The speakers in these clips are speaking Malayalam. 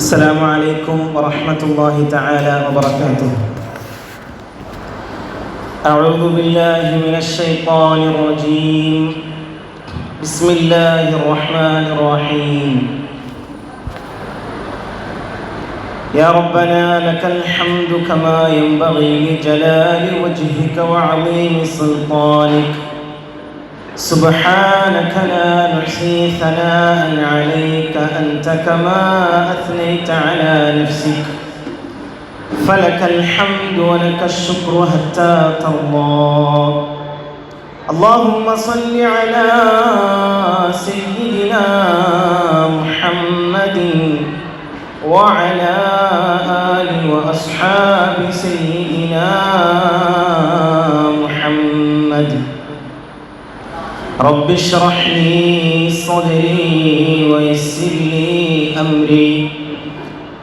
السلام عليكم ورحمة الله تعالى وبركاته. أعوذ بالله من الشيطان الرجيم. بسم الله الرحمن الرحيم. يا ربنا لك الحمد كما ينبغي لجلال وجهك وعظيم سلطانك. سبحانك لا نحصي ثناء عليك أنت كما أثنيت على نفسك. فلك الحمد ولك الشكر حتى ترضى. اللهم صل على سيدنا محمد وعلى آل وأصحاب سيدنا محمد. رب اشرح لي صدري ويسر لي أمري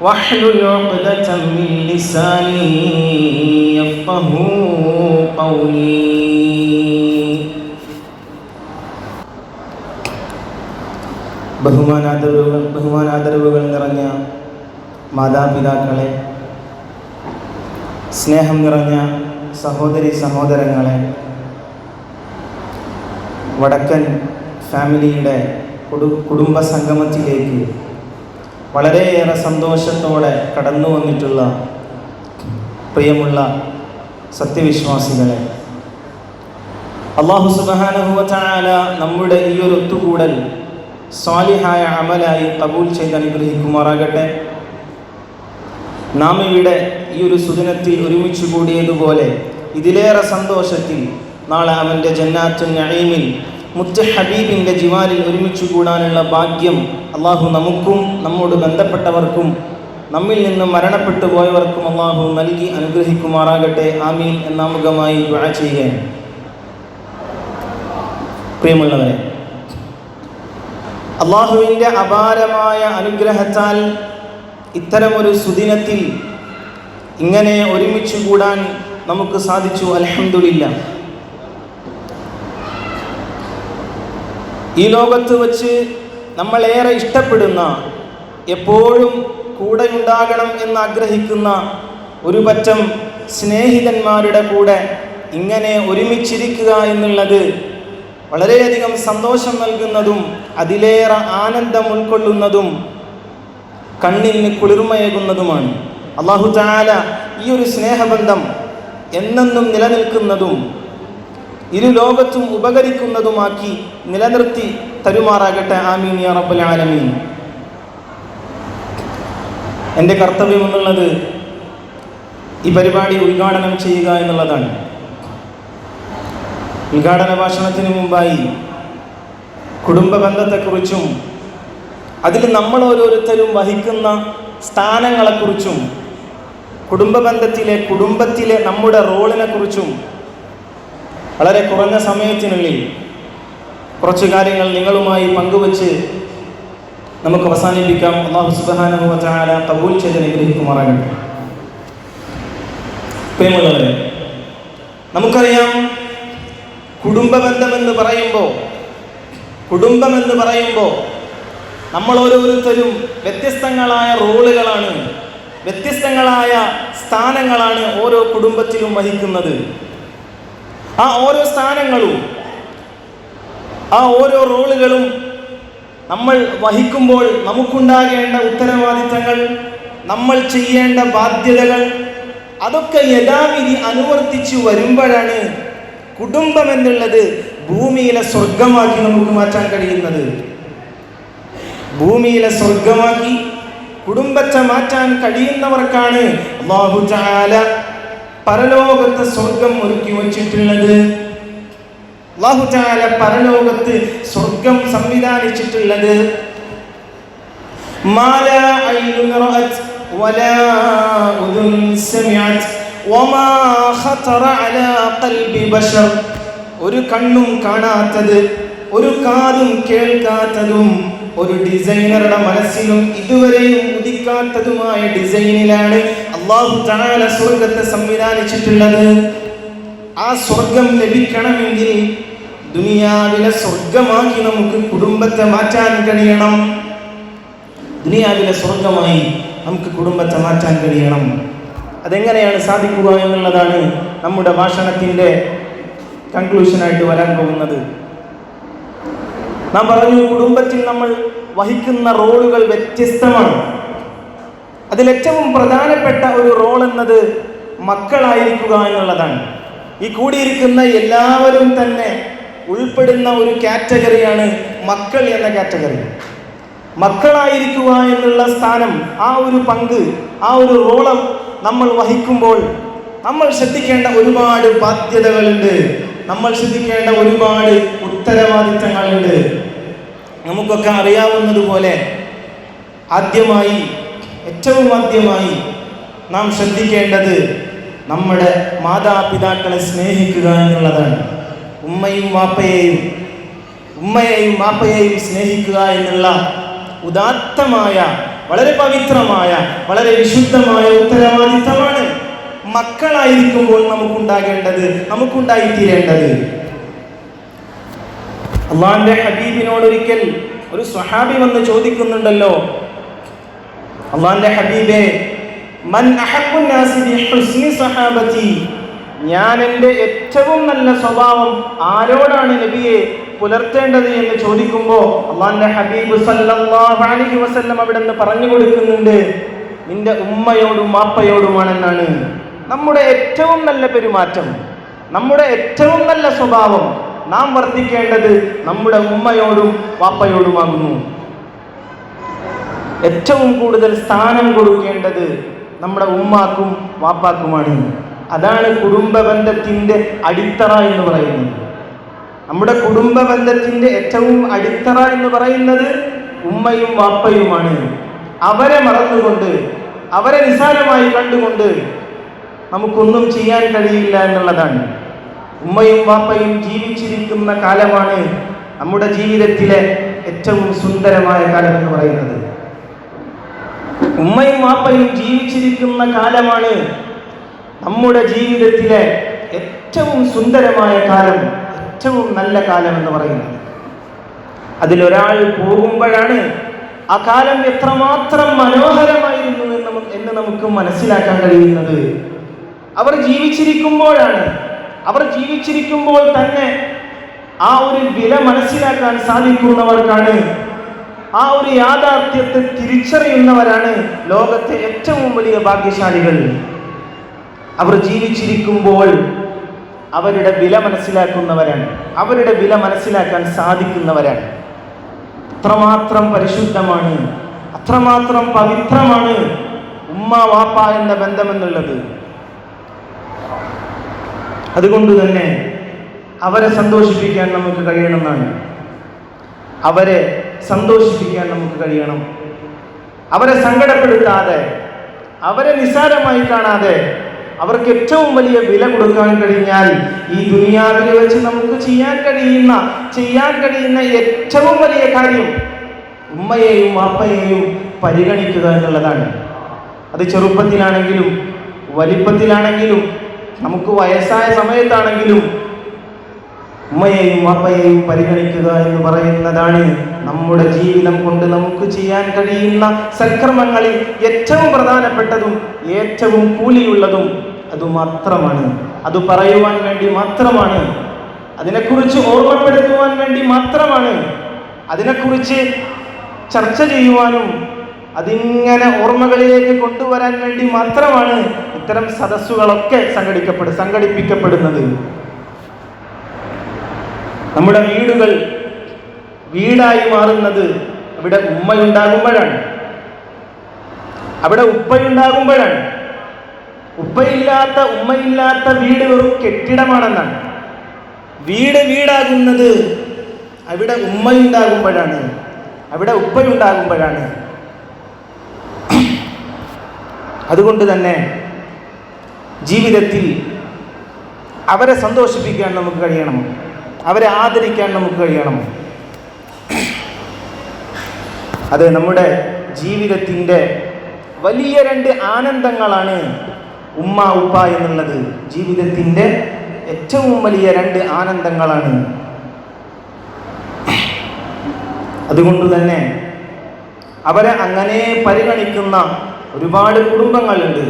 واحلل عقدة من لساني يفقهوا قولي. ബഹുമാനാദരവുകൾ നിറഞ്ഞ മാതാപിതാക്കളെ, സ്നേഹം നിറഞ്ഞ സഹോദരി സഹോദരങ്ങളെ, വടക്കൻ ഫാമിലിയുടെ കുടുംബ സംഗമത്തിലേക്ക് വളരെയേറെ സന്തോഷത്തോടെ കടന്നു വന്നിട്ടുള്ള പ്രിയമുള്ള സത്യവിശ്വാസികളെ, അല്ലാഹു സുബ്ഹാനഹു വ തആല നമ്മുടെ ഈ ഒരു ഒത്തുകൂടൽ സ്വാലിഹായ അമലായി ഖബൂൽ ചെയ്ത് അനുഗ്രഹിക്കുമാറാകട്ടെ. നാം ഇവിടെ ഈ ഒരു സുദിനത്തിൽ ഒരുമിച്ച് കൂടിയതുപോലെ ഇതിലേറെ സന്തോഷത്തിൽ നാളെ അവൻ്റെ ജന്നാത്തുൻ നഈമിൽ മുത്ത് ഹബീബിൻ്റെ ജിവാലിൽ ഒരുമിച്ച് കൂടാനുള്ള ഭാഗ്യം അള്ളാഹു നമുക്കും നമ്മോട് ബന്ധപ്പെട്ടവർക്കും നമ്മിൽ നിന്ന് മരണപ്പെട്ടു പോയവർക്കും അള്ളാഹു നൽകി അനുഗ്രഹിക്കുമാറാകട്ടെ. ആമീൻ എന്നാമുഖമായി ദുആ ചെയ്യുകയാണ്. പ്രിയമുള്ളവരെ, അള്ളാഹുവിൻ്റെ അപാരമായ അനുഗ്രഹത്താൽ ഇത്തരമൊരു സുദിനത്തിൽ ഇങ്ങനെ ഒരുമിച്ച് കൂടാൻ നമുക്ക് സാധിച്ചു. അൽഹംദുലില്ലാഹ്. ഈ ലോകത്ത് വച്ച് നമ്മളേറെ ഇഷ്ടപ്പെടുന്ന, എപ്പോഴും കൂടെ ഉണ്ടാകണം എന്ന് ആഗ്രഹിക്കുന്ന ഒരു പറ്റം സ്നേഹിതന്മാരുടെ കൂടെ ഇങ്ങനെ ഒരുമിച്ചിരിക്കുക എന്നുള്ളത് വളരെയധികം സന്തോഷം നൽകുന്നതും അതിലേറെ ആനന്ദം ഉൾക്കൊള്ളുന്നതും കണ്ണിന് കുളിർമയേകുന്നതുമാണ്. അല്ലാഹു തആല ഈ ഒരു സ്നേഹബന്ധം എന്നെന്നും നിലനിൽക്കുന്നതും ഇരു ലോകത്തും ഉപകരിക്കുന്നതുമാക്കി നിലനിർത്തി തരുമാറാകട്ടെ. ആമീൻ യാ റബ്ബൽ ആലമീൻ. എൻ്റെ കർത്തവ്യം എന്നുള്ളത് ഈ പരിപാടി ഉദ്ഘാടനം ചെയ്യുക എന്നുള്ളതാണ്. ഉദ്ഘാടന ഭാഷണത്തിന് മുമ്പായി കുടുംബ ബന്ധത്തെക്കുറിച്ചും അതിൽ നമ്മൾ ഓരോരുത്തരും വഹിക്കുന്ന സ്ഥാനങ്ങളെക്കുറിച്ചും കുടുംബത്തിലെ നമ്മുടെ റോളിനെ കുറിച്ചും വളരെ കുറഞ്ഞ സമയത്തിനുള്ളിൽ കുറച്ച് കാര്യങ്ങൾ നിങ്ങളുമായി പങ്കുവച്ച് നമുക്ക് അവസാനിപ്പിക്കാം. അല്ലാഹു സുബ്ഹാനഹു വ തആല ഖബൂൽ ചെയ്ത് അനുഗ്രഹിക്കുമാറാകട്ടെ. പ്രിയമുള്ളവരെ, നമുക്കറിയാം, കുടുംബം എന്ന് പറയുമ്പോൾ നമ്മൾ ഓരോരുത്തരും വ്യത്യസ്തങ്ങളായ റോളുകളാണ്, വ്യത്യസ്തങ്ങളായ സ്ഥാനങ്ങളാണ് ഓരോ കുടുംബത്തിലും വഹിക്കുന്നത്. ആ ഓരോ സ്ഥാനങ്ങളും, ആ ഓരോ റോളുകളും നമ്മൾ വഹിക്കുമ്പോൾ നമുക്കുണ്ടാകേണ്ട ഉത്തരവാദിത്തങ്ങൾ, നമ്മൾ ചെയ്യേണ്ട ബാധ്യതകൾ, അതൊക്കെ യഥാവിധി അനുവർത്തിച്ചു വരുമ്പോഴാണ് കുടുംബം എന്നുള്ളത് ഭൂമിയിലെ സ്വർഗമാക്കി നമുക്ക് മാറ്റാൻ കഴിയുന്നത്. ഭൂമിയിലെ സ്വർഗമാക്കി കുടുംബത്തെ മാറ്റാൻ കഴിയുന്നവർക്കാണ് അല്ലാഹു തആല പരലോകത്ത് സ്വർഗം ഒരുക്കി വച്ചിട്ടുള്ളത്. അല്ലാഹു തആല പരലോകത്ത് സ്വർഗം സംവിധാനിച്ചിട്ടുള്ളത് മാലാ ഐനുൻ റഅത് വലാ ഉദുൻ സമിഅത് വമാ ഖതറ അലാ ഖൽബി ബശർ. ഒരു കണ്ണും കാണാത്തത്, ഒരു കാതും കേൾക്കാത്തതും, ഒരു ഡിസൈനറുടെ മനസ്സിലും ഇതുവരെയും ഉദിക്കാത്തതുമായ ഡിസൈനിലാണ് അല്ലാഹു തആല സ്വർഗത്തെ സംവിധാനിച്ചിട്ടുള്ളത്. ആ സ്വർഗം ലഭിക്കണമെങ്കിൽ ദുനിയാവിലെ സ്വർഗമാക്കി നമുക്ക് കുടുംബത്തെ മാറ്റാൻ കഴിയണം. ദുനിയാവിലെ സ്വർഗമായി നമുക്ക് കുടുംബത്തെ മാറ്റാൻ കഴിയണം. അതെങ്ങനെയാണ് സാധിക്കുക എന്നുള്ളതാണ് നമ്മുടെ ഭാഷണത്തിൻ്റെ കൺക്ലൂഷനായിട്ട് വരാൻ പോകുന്നത്. നാം പറഞ്ഞു, കുടുംബത്തിൽ നമ്മൾ വഹിക്കുന്ന റോളുകൾ വ്യത്യസ്തമാണ്. അതിലേറ്റവും പ്രധാനപ്പെട്ട ഒരു റോൾ എന്നത് മക്കളായിരിക്കുക എന്നുള്ളതാണ്. ഈ കൂടിയിരിക്കുന്ന എല്ലാവരും തന്നെ ഉൾപ്പെടുന്ന ഒരു കാറ്റഗറിയാണ് മക്കൾ എന്ന കാറ്റഗറി. മക്കളായിരിക്കുക എന്നുള്ള സ്ഥാനം, ആ ഒരു പങ്ക്, ആ ഒരു റോളം നമ്മൾ വഹിക്കുമ്പോൾ നമ്മൾ ശ്രദ്ധിക്കേണ്ട ഒരുപാട് ബാധ്യതകളുണ്ട്, നമ്മൾ ശ്രദ്ധിക്കേണ്ട ഒരുപാട് ഉത്തരവാദിത്തങ്ങളുണ്ട്. നമുക്കൊക്കെ അറിയാവുന്നതുപോലെ ഏറ്റവും ആദ്യമായി നാം ശ്രദ്ധിക്കേണ്ടത് നമ്മുടെ മാതാപിതാക്കളെ സ്നേഹിക്കുക എന്നുള്ളതാണ്. ഉമ്മയെയും വാപ്പയെയും സ്നേഹിക്കുക എന്നുള്ള ഉദാത്തമായ, വളരെ പവിത്രമായ, വളരെ വിശുദ്ധമായ ഉത്തരവാദിത്തമാണ് മക്കളായിരിക്കുമ്പോൾ നമുക്കുണ്ടായിത്തീരേണ്ടത്. അള്ളാന്റെ ഹബീബിനോട് ഒരിക്കൽ ഒരു സ്വഹാബി വന്ന് ചോദിക്കുന്നുണ്ടല്ലോ, അള്ളാന്റെ ഹബീബേ, മൻ അഹബ്ബുൻ നാസി ബിഹുസ്നി സ്വഹാബതി, ഞാൻ എൻ്റെ ഏറ്റവും നല്ല സ്വഭാവം ആരോടാണ് നബിയെ പുലർത്തേണ്ടത് എന്ന് ചോദിക്കുമ്പോൾ അള്ളാന്റെ ഹബീബ് സല്ലല്ലാഹു അലൈഹി വസല്ലം അവിടെ നിന്ന് പറഞ്ഞു കൊടുക്കുന്നുണ്ട്, നിന്റെ ഉമ്മയോടും വാപ്പയോടുമാണെന്നാണ്. നമ്മുടെ ഏറ്റവും നല്ല പെരുമാറ്റം, നമ്മുടെ ഏറ്റവും നല്ല സ്വഭാവം നാം വർദ്ധിക്കേണ്ടത് നമ്മുടെ ഉമ്മയോടും വാപ്പയോടുമാകുന്നു. ഏറ്റവും കൂടുതൽ സ്ഥാനം കൊടുക്കേണ്ടത് നമ്മുടെ ഉമ്മാക്കും വാപ്പാക്കുമാണ്. അതാണ് കുടുംബ ബന്ധത്തിൻ്റെ അടിത്തറ എന്ന് പറയുന്നത്. നമ്മുടെ കുടുംബ ബന്ധത്തിൻ്റെ ഏറ്റവും അടിത്തറ എന്ന് പറയുന്നത് ഉമ്മയും വാപ്പയുമാണ്. അവരെ മറന്നുകൊണ്ട്, അവരെ നിസ്സാരമായി കണ്ടുകൊണ്ട് നമുക്കൊന്നും ചെയ്യാൻ കഴിയില്ല എന്നുള്ളതാണ്. ഉമ്മയും വാപ്പയും ജീവിച്ചിരിക്കുന്ന കാലമാണ് നമ്മുടെ ജീവിതത്തിലെ ഏറ്റവും സുന്ദരമായ കാലം എന്ന് പറയുന്നത്. ഉമ്മയും വാപ്പയും ജീവിച്ചിരിക്കുന്ന കാലമാണ് നമ്മുടെ ജീവിതത്തിലെ ഏറ്റവും സുന്ദരമായ കാലം, ഏറ്റവും നല്ല കാലം എന്ന് പറയുന്നത്. അതിലൊരാൾ പോകുമ്പോഴാണ് ആ കാലം എത്രമാത്രം മനോഹരമായിരുന്നു എന്ന് നമുക്ക് മനസ്സിലാക്കാൻ കഴിയുന്നത്. അവർ ജീവിച്ചിരിക്കുമ്പോൾ തന്നെ ആ ഒരു വില മനസ്സിലാക്കാൻ സാധിക്കുന്നവർക്കാണ്, ആ ഒരു യാഥാർത്ഥ്യത്തെ തിരിച്ചറിയുന്നവരാണ് ലോകത്തെ ഏറ്റവും വലിയ ഭാഗ്യശാലികൾ. അവർ ജീവിച്ചിരിക്കുമ്പോൾ അവരുടെ വില മനസ്സിലാക്കുന്നവരാണ്, അവരുടെ വില മനസ്സിലാക്കാൻ സാധിക്കുന്നവരാണ്. അത്രമാത്രം പരിശുദ്ധമാണ്, അത്രമാത്രം പവിത്രമാണ് ഉമ്മ വാപ്പ എന്ന ബന്ധമെന്നുള്ളത്. അതുകൊണ്ട് തന്നെ അവരെ സന്തോഷിപ്പിക്കാൻ നമുക്ക് കഴിയണമെന്നാണ്. അവരെ സന്തോഷിപ്പിക്കാൻ നമുക്ക് കഴിയണം. അവരെ സങ്കടപ്പെടുത്താതെ, അവരെ നിസ്സാരമായി കാണാതെ, അവർക്ക് ഏറ്റവും വലിയ വില കൊടുക്കാൻ കഴിഞ്ഞാൽ ഈ ദുനിയാവിൽ വെച്ച് നമുക്ക് ചെയ്യാൻ കഴിയുന്ന ഏറ്റവും വലിയ കാര്യം ഉമ്മയെയും വാപ്പയെയും പരിഗണിക്കുക എന്നുള്ളതാണ്. അത് ചെറുപ്പത്തിലാണെങ്കിലും വലിപ്പത്തിലാണെങ്കിലും നമുക്ക് വയസ്സായ സമയത്താണെങ്കിലും ഉമ്മയെയും വാപ്പയെയും പരിഗണിക്കുക എന്ന് പറയുന്നതാണ് നമ്മുടെ ജീവിതം കൊണ്ട് നമുക്ക് ചെയ്യാൻ കഴിയുന്ന സൽക്കർമ്മങ്ങളിൽ ഏറ്റവും പ്രധാനപ്പെട്ടതും ഏറ്റവും കൂലിയുള്ളതും. അതുമാത്രമാണ്, അത് പറയുവാൻ വേണ്ടി മാത്രമാണ്, അതിനെക്കുറിച്ച് ഓർമ്മപ്പെടുത്തുവാൻ വേണ്ടി മാത്രമാണ്, അതിനെക്കുറിച്ച് ചർച്ച ചെയ്യുവാനും അതിങ്ങനെ ഓർമ്മകളിലേക്ക് കൊണ്ടുവരാൻ വേണ്ടി മാത്രമാണ് ഇത്തരം സദസ്സുകളൊക്കെ സംഘടിപ്പിക്കപ്പെടുന്നത്. നമ്മുടെ വീടുകൾ വീടായി മാറുന്നത് അവിടെ ഉമ്മയുണ്ടാകുമ്പോഴാണ്, അവിടെ ഉപ്പയുണ്ടാകുമ്പോഴാണ്. ഉമ്മയില്ലാത്ത വീട് വെറും കെട്ടിടമാണെന്നാണ്. വീടാകുന്നത് അവിടെ ഉമ്മയുണ്ടാകുമ്പോഴാണ്, അവിടെ ഉപ്പയുണ്ടാകുമ്പോഴാണ്. അതുകൊണ്ട് തന്നെ ജീവിതത്തിൽ അവരെ സന്തോഷിപ്പിക്കാൻ നമുക്ക് കഴിയണം, അവരെ ആദരിക്കാൻ നമുക്ക് കഴിയണം. അത് നമ്മുടെ ജീവിതത്തിൻ്റെ വലിയ രണ്ട് ആനന്ദങ്ങളാണ് ഉമ്മ ഉപ്പ എന്നുള്ളത്. ജീവിതത്തിൻ്റെ ഏറ്റവും വലിയ രണ്ട് ആനന്ദങ്ങളാണ്. അതുകൊണ്ട് തന്നെ അവരെ അങ്ങനെ പരിഗണിക്കുന്ന ഒരുപാട് കുടുംബങ്ങളുണ്ട്,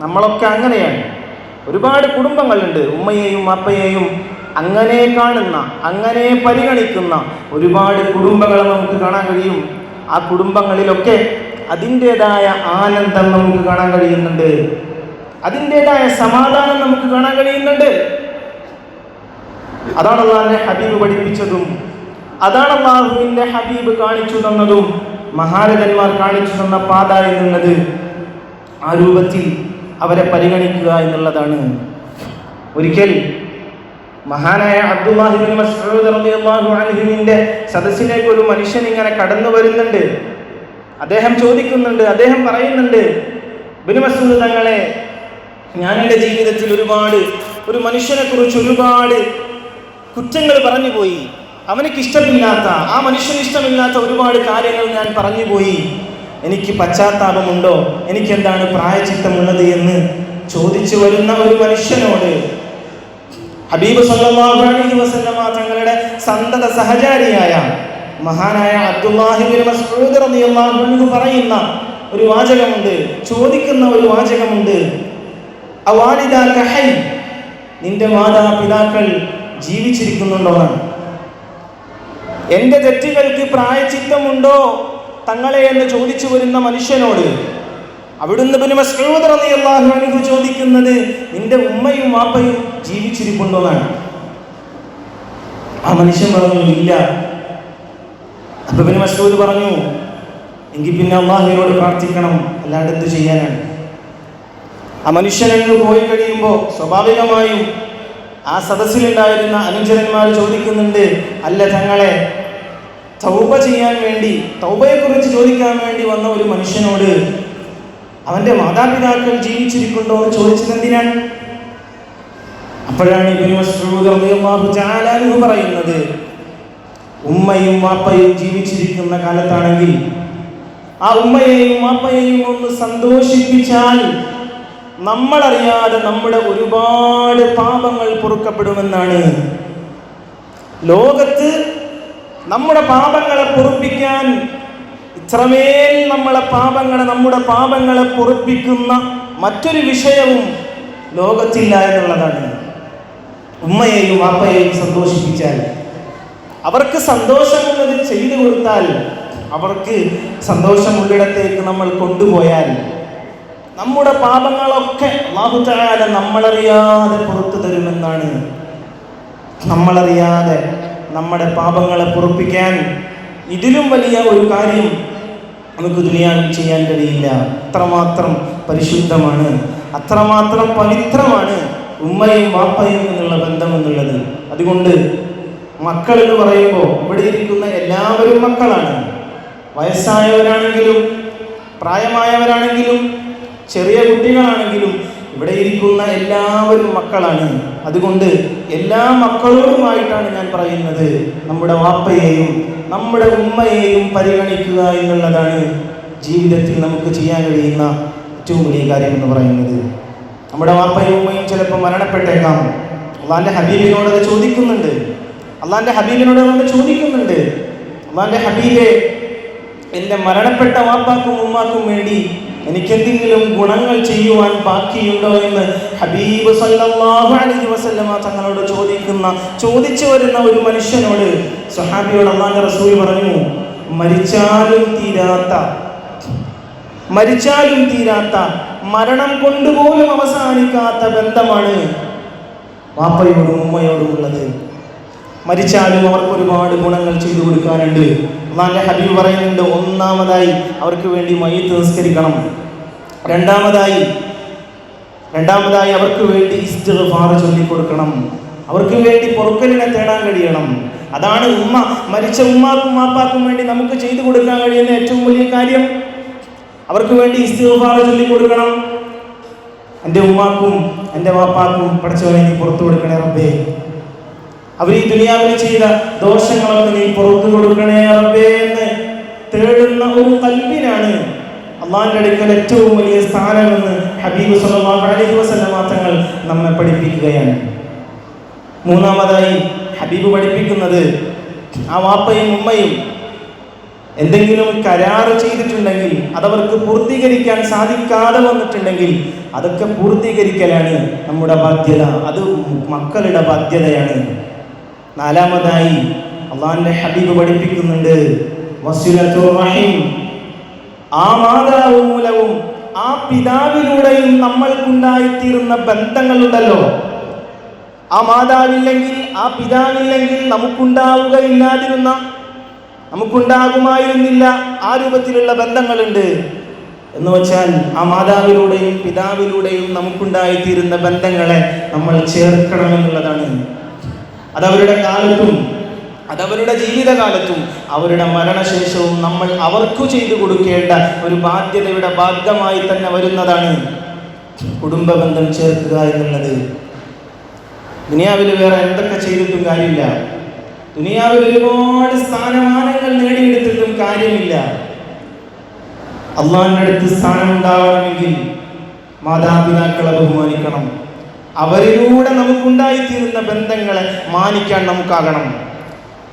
നമ്മളൊക്കെ അങ്ങനെയാണ്. ഒരുപാട് കുടുംബങ്ങളുണ്ട്, ഉമ്മയെയും വാപ്പയെയും അങ്ങനെ കാണുന്ന, അങ്ങനെ പരിഗണിക്കുന്ന ഒരുപാട് കുടുംബങ്ങളെ നമുക്ക് കാണാൻ കഴിയും. ആ കുടുംബങ്ങളിലൊക്കെ അതിൻ്റെതായ ആനന്ദം നമുക്ക് കാണാൻ കഴിയുന്നുണ്ട്, അതിൻ്റെതായ സമാധാനം നമുക്ക് കാണാൻ കഴിയുന്നുണ്ട്. അതാണ് അള്ളാഹുവിന്റെ ഹബീബ് പഠിപ്പിച്ചതും, അതാണ് അള്ളാഹുവിന്റെ ഹബീബ് കാണിച്ചു തന്നതും, മഹാരഥന്മാർ കാണിച്ചു തന്ന പാത എന്നുള്ളത്. ആ രൂപത്തിൽ അവരെ പരിഗണിക്കുക എന്നുള്ളതാണ്. ഒരിക്കൽ മഹാനായ അബ്ദുല്ലാഹി ഇബ്നു മസ്ഊദ് റളിയല്ലാഹു അൻഹുവിന്റെ സദസ്സിലേക്ക് ഒരു മനുഷ്യൻ ഇങ്ങനെ കടന്നു വരുന്നുണ്ട്. അദ്ദേഹം ചോദിക്കുന്നുണ്ട്, അദ്ദേഹം പറയുന്നുണ്ട്, ഇബ്നു മസ്ഊദ് തങ്ങളെ, ഞാൻ എൻ്റെ ജീവിതത്തിൽ ഒരു മനുഷ്യനെ കുറിച്ച് ഒരുപാട് കുറ്റങ്ങൾ പറഞ്ഞുപോയി. അവനക്ക് ഇഷ്ടമില്ലാത്ത, ആ മനുഷ്യന് ഇഷ്ടമില്ലാത്ത ഒരുപാട് കാര്യങ്ങൾ ഞാൻ പറഞ്ഞുപോയി. എനിക്ക് പശ്ചാത്താപമുണ്ടോ, എനിക്കെന്താണ് പ്രായച്ചിത്തമുള്ളത് എന്ന് ചോദിച്ചു വരുന്ന ഒരു മനുഷ്യനോട് ഹബീബ് സല്ലല്ലാഹു അലൈഹി വസല്ലമ തങ്ങളുടെ സന്തത സഹചാരിയായ മഹാനായ അബ്ദുല്ലാഹി ഇബ്നു മസ്ഊദ് റളിയല്ലാഹു അൻഹു പറയുന്ന ഒരു വാചകമുണ്ട്, ചോദിക്കുന്ന ഒരു വാചകമുണ്ട്. അവാലിദാക ഹൈ, നിന്റെ മാതാപിതാക്കൾ ജീവിച്ചിരിക്കുന്നുണ്ടോ? എൻ്റെ തെറ്റുകൾക്ക് പ്രായച്ചിത്തമുണ്ടോ തങ്ങളെ എന്ന് ചോദിച്ചു വരുന്ന മനുഷ്യനോട് അവിടുന്ന് ഇബ്നു മസ്ഊദ് റളിയല്ലാഹു അൻഹു ചോദിക്കുന്നത്, നിന്റെ ഉമ്മയും വാപ്പയും ജീവിച്ചിരിപ്പുണ്ടോ എന്നാണ്. ആ മനുഷ്യൻ പറഞ്ഞു, ഇല്ല. അപ്പൊ ഇബ്നു മസ്ഊദ് പറഞ്ഞു, എങ്കിൽ പിന്നെ അല്ലാഹുവിനോട് പ്രാർത്ഥിക്കണം, അല്ലാണ്ട് എന്ത് ചെയ്യാനാണ്. ആ മനുഷ്യനങ്ങ് പോയി കഴിയുമ്പോൾ സ്വാഭാവികമായും ആ സദസ്സിലുണ്ടായിരുന്ന അനുചരന്മാർ ചോദിക്കുന്നുണ്ട്, അല്ല തങ്ങളെ, തൗബ ചെയ്യാൻ വേണ്ടി, തൗബയെക്കുറിച്ച് ചോദിക്കാൻ വേണ്ടി വന്ന ഒരു മനുഷ്യനോട് അവന്റെ മാതാപിതാക്കൾ ജീവിച്ചിരിക്കുന്നുണ്ടോ എന്ന് ചോദിച്ചത് എന്തിനാണ്? അപ്പോഴാണ് ഇബ്നു മസ്ഊദ് റളിയല്ലാഹു തആല അൻഹു പറയുന്നത്, ഉമ്മയും വാപ്പയും ജീവിച്ചിരിക്കുന്ന കാലത്താണെങ്കിൽ ആ ഉമ്മയെയും വാപ്പയെയും ഒന്ന് സന്തോഷിപ്പിച്ചാൽ നമ്മളറിയാതെ നമ്മുടെ ഒരുപാട് പാപങ്ങൾ പൊറുക്കപ്പെടുമെന്നാണ്. ലോകത്ത് നമ്മുടെ പാപങ്ങളെ പൊറുപ്പിക്കാൻ ഇത്രമേൽ നമ്മുടെ പാപങ്ങളെ പൊറുപ്പിക്കുന്ന മറ്റൊരു വിഷയവും ലോകത്തില്ല എന്നുള്ളതാണ്. ഉമ്മയെയും വാപ്പയെയും സന്തോഷിപ്പിച്ചാൽ, അവർക്ക് സന്തോഷമുള്ളത് ചെയ്തു കൊടുത്താൽ, അവർക്ക് സന്തോഷമുള്ളിടത്തേക്ക് നമ്മൾ കൊണ്ടുപോയാൽ നമ്മുടെ പാപങ്ങളൊക്കെ അല്ലാഹു തആല നമ്മളറിയാതെ പുറത്തു തരുമെന്നാണ്. നമ്മളറിയാതെ നമ്മുടെ പാപങ്ങളെ പൊറുപ്പിക്കാൻ ഇതിലും വലിയ ഒരു കാര്യം നമുക്ക് ദുനിയാവിൽ ചെയ്യാൻ കഴിയില്ല. അത്രമാത്രം പരിശുദ്ധമാണ്, അത്രമാത്രം പവിത്രമാണ് ഉമ്മയും വാപ്പയും എന്നുള്ള ബന്ധം എന്നുള്ളത്. അതുകൊണ്ട് മക്കൾ എന്ന് പറയുമ്പോൾ ഇവിടെ ഇരിക്കുന്ന എല്ലാവരും മക്കളാണ്. വയസ്സായവരാണെങ്കിലും പ്രായമായവരാണെങ്കിലും ചെറിയ കുട്ടികളാണെങ്കിലും ഇവിടെ ഇരിക്കുന്ന എല്ലാവരും മക്കളാണ്. അതുകൊണ്ട് എല്ലാ മക്കളോടുമായിട്ടാണ് ഞാൻ പറയുന്നത്, നമ്മുടെ വാപ്പയെയും നമ്മുടെ ഉമ്മയെയും പരിഗണിക്കുക എന്നുള്ളതാണ് ജീവിതത്തിൽ നമുക്ക് ചെയ്യാൻ കഴിയുന്ന ഏറ്റവും വലിയ കാര്യം എന്ന് പറയുന്നത്. നമ്മുടെ വാപ്പയും ഉമ്മയും ചിലപ്പോൾ മരണപ്പെട്ടേക്കാം. അള്ളാന്റെ ഹബീബിനോട് അത് ചോദിക്കുന്നുണ്ട്, അള്ളാന്റെ ഹബീബെ, എൻ്റെ മരണപ്പെട്ട വാപ്പാക്കും ഉമ്മാക്കും വേണ്ടി എനിക്കെന്തെങ്കിലും ഗുണങ്ങൾ ചെയ്യുവാൻ ബാക്കിയുണ്ടോ എന്ന് ഹബീബ് സല്ലല്ലാഹു അലൈഹി വസല്ലമ തങ്ങളോട് ചോദിച്ചു വരുന്ന ഒരു മനുഷ്യനോട് സ്വഹാബിയോട് അല്ലാഹുവിന്റെ റസൂൽ പറഞ്ഞു, മരിച്ചാലും തീരാത്ത മരണം കൊണ്ടുപോലും അവസാനിക്കാത്ത ബന്ധമാണ് വാപ്പയോടും ഉമ്മയോടും ഉള്ളത്. മരിച്ചാലും അവർക്ക് ഒരുപാട് ഗുണങ്ങൾ ചെയ്തു കൊടുക്കാനുണ്ട്. അല്ലാഹുവിന്റെ ഹബീബ് പറയുന്നുണ്ട്, ഒന്നാമതായി അവർക്ക് വേണ്ടി മയ്യിത്ത് നിസ്കരിക്കണം. രണ്ടാമതായി അവർക്ക് വേണ്ടി ഇസ്തിഗ്ഫാർ ചൊല്ലിക്കൊടുക്കണം. അവർക്ക് വേണ്ടി പൊറുക്കലിനെ തേടാൻ കഴിയണം. അതാണ് മരിച്ച ഉമ്മാക്കും വാപ്പാക്കും വേണ്ടി നമുക്ക് ചെയ്തു കൊടുക്കാൻ കഴിയുന്ന ഏറ്റവും വലിയ കാര്യം. അവർക്ക് വേണ്ടി ഇസ്തിഗ്ഫാർ ചൊല്ലിക്കൊടുക്കണം. എൻ്റെ ഉമ്മാക്കും എൻ്റെ വാപ്പാക്കും പടച്ചവനെ നീ പുറത്തു കൊടുക്കണേ റബ്ബേ, അവർ ഈ ദുനിയാവിൽ ചെയ്ത ദോഷങ്ങളൊക്കെ നീ പുറത്തു കൊടുക്കണേ റബ്ബേ എന്ന് തേടുന്ന ഒരു ഖൽബിനാണ് അള്ളാഹിന്റെ അടുക്കൽ ഏറ്റവും വലിയ സ്ഥാനമെന്ന് ഹബീബ് സല്ലല്ലാഹു അലൈഹി വസല്ലമ തങ്ങൾ നമ്മെ പഠിപ്പിക്കുകയാണ്. മൂന്നാമതായി ഹബീബ് പഠിപ്പിക്കുന്നത്, ആ വാപ്പയും ഉമ്മയും എന്തെങ്കിലും കരാറ് ചെയ്തിട്ടുണ്ടെങ്കിൽ അതവർക്ക് പൂർത്തീകരിക്കാൻ സാധിക്കാതെ വന്നിട്ടുണ്ടെങ്കിൽ അതൊക്കെ പൂർത്തീകരിക്കലാണ് നമ്മുടെ ബാധ്യത. അത് മക്കളുടെ ബാധ്യതയാണ്. നാലാമതായി അള്ളാഹുവിന്റെ ഹബീബ് പഠിപ്പിക്കുന്നുണ്ട് വസിലത്തുർ റഹീം. ആ മാതാവ് മൂലവും ആ പിതാവിലൂടെയും നമ്മൾക്കുണ്ടായിത്തീരുന്ന ബന്ധങ്ങളുണ്ടല്ലോ, ആ മാതാവില്ലെങ്കിൽ ആ പിതാവില്ലെങ്കിൽ നമുക്കുണ്ടാകുമായിരുന്നില്ല ആ രൂപത്തിലുള്ള ബന്ധങ്ങളുണ്ട്. എന്ന് വെച്ചാൽ ആ മാതാവിലൂടെയും പിതാവിലൂടെയും നമുക്കുണ്ടായിത്തീരുന്ന ബന്ധങ്ങളെ നമ്മൾ ചേർക്കണമെന്നുള്ളതാണ്. അതവരുടെ കാലത്തും അതവരുടെ ജീവിതകാലത്തും അവരുടെ മരണശേഷവും നമ്മൾ അവർക്ക് ചെയ്തു കൊടുക്കേണ്ട ഒരു ബാധ്യതയുടെ ഭാഗമായി തന്നെ വരുന്നതാണ് കുടുംബ ബന്ധം ചേർക്കുക എന്നുള്ളത്. ദുനിയാവിൽ വേറെ എന്തൊക്കെ ചെയ്തിട്ടും കാര്യമില്ല, ദുനിയാവിൽ ഒരുപാട് സ്ഥാനമാനങ്ങൾ നേടിയെടുത്തിട്ടും കാര്യമില്ല. അള്ളാഹിന്റെ അടുത്ത് സ്ഥാനം ഉണ്ടാവണമെങ്കിൽ മാതാപിതാക്കളെ ബഹുമാനിക്കണം. അവരിലൂടെ നമുക്കുണ്ടായിത്തീരുന്ന ബന്ധങ്ങളെ മാനിക്കാൻ നമുക്കാകണം.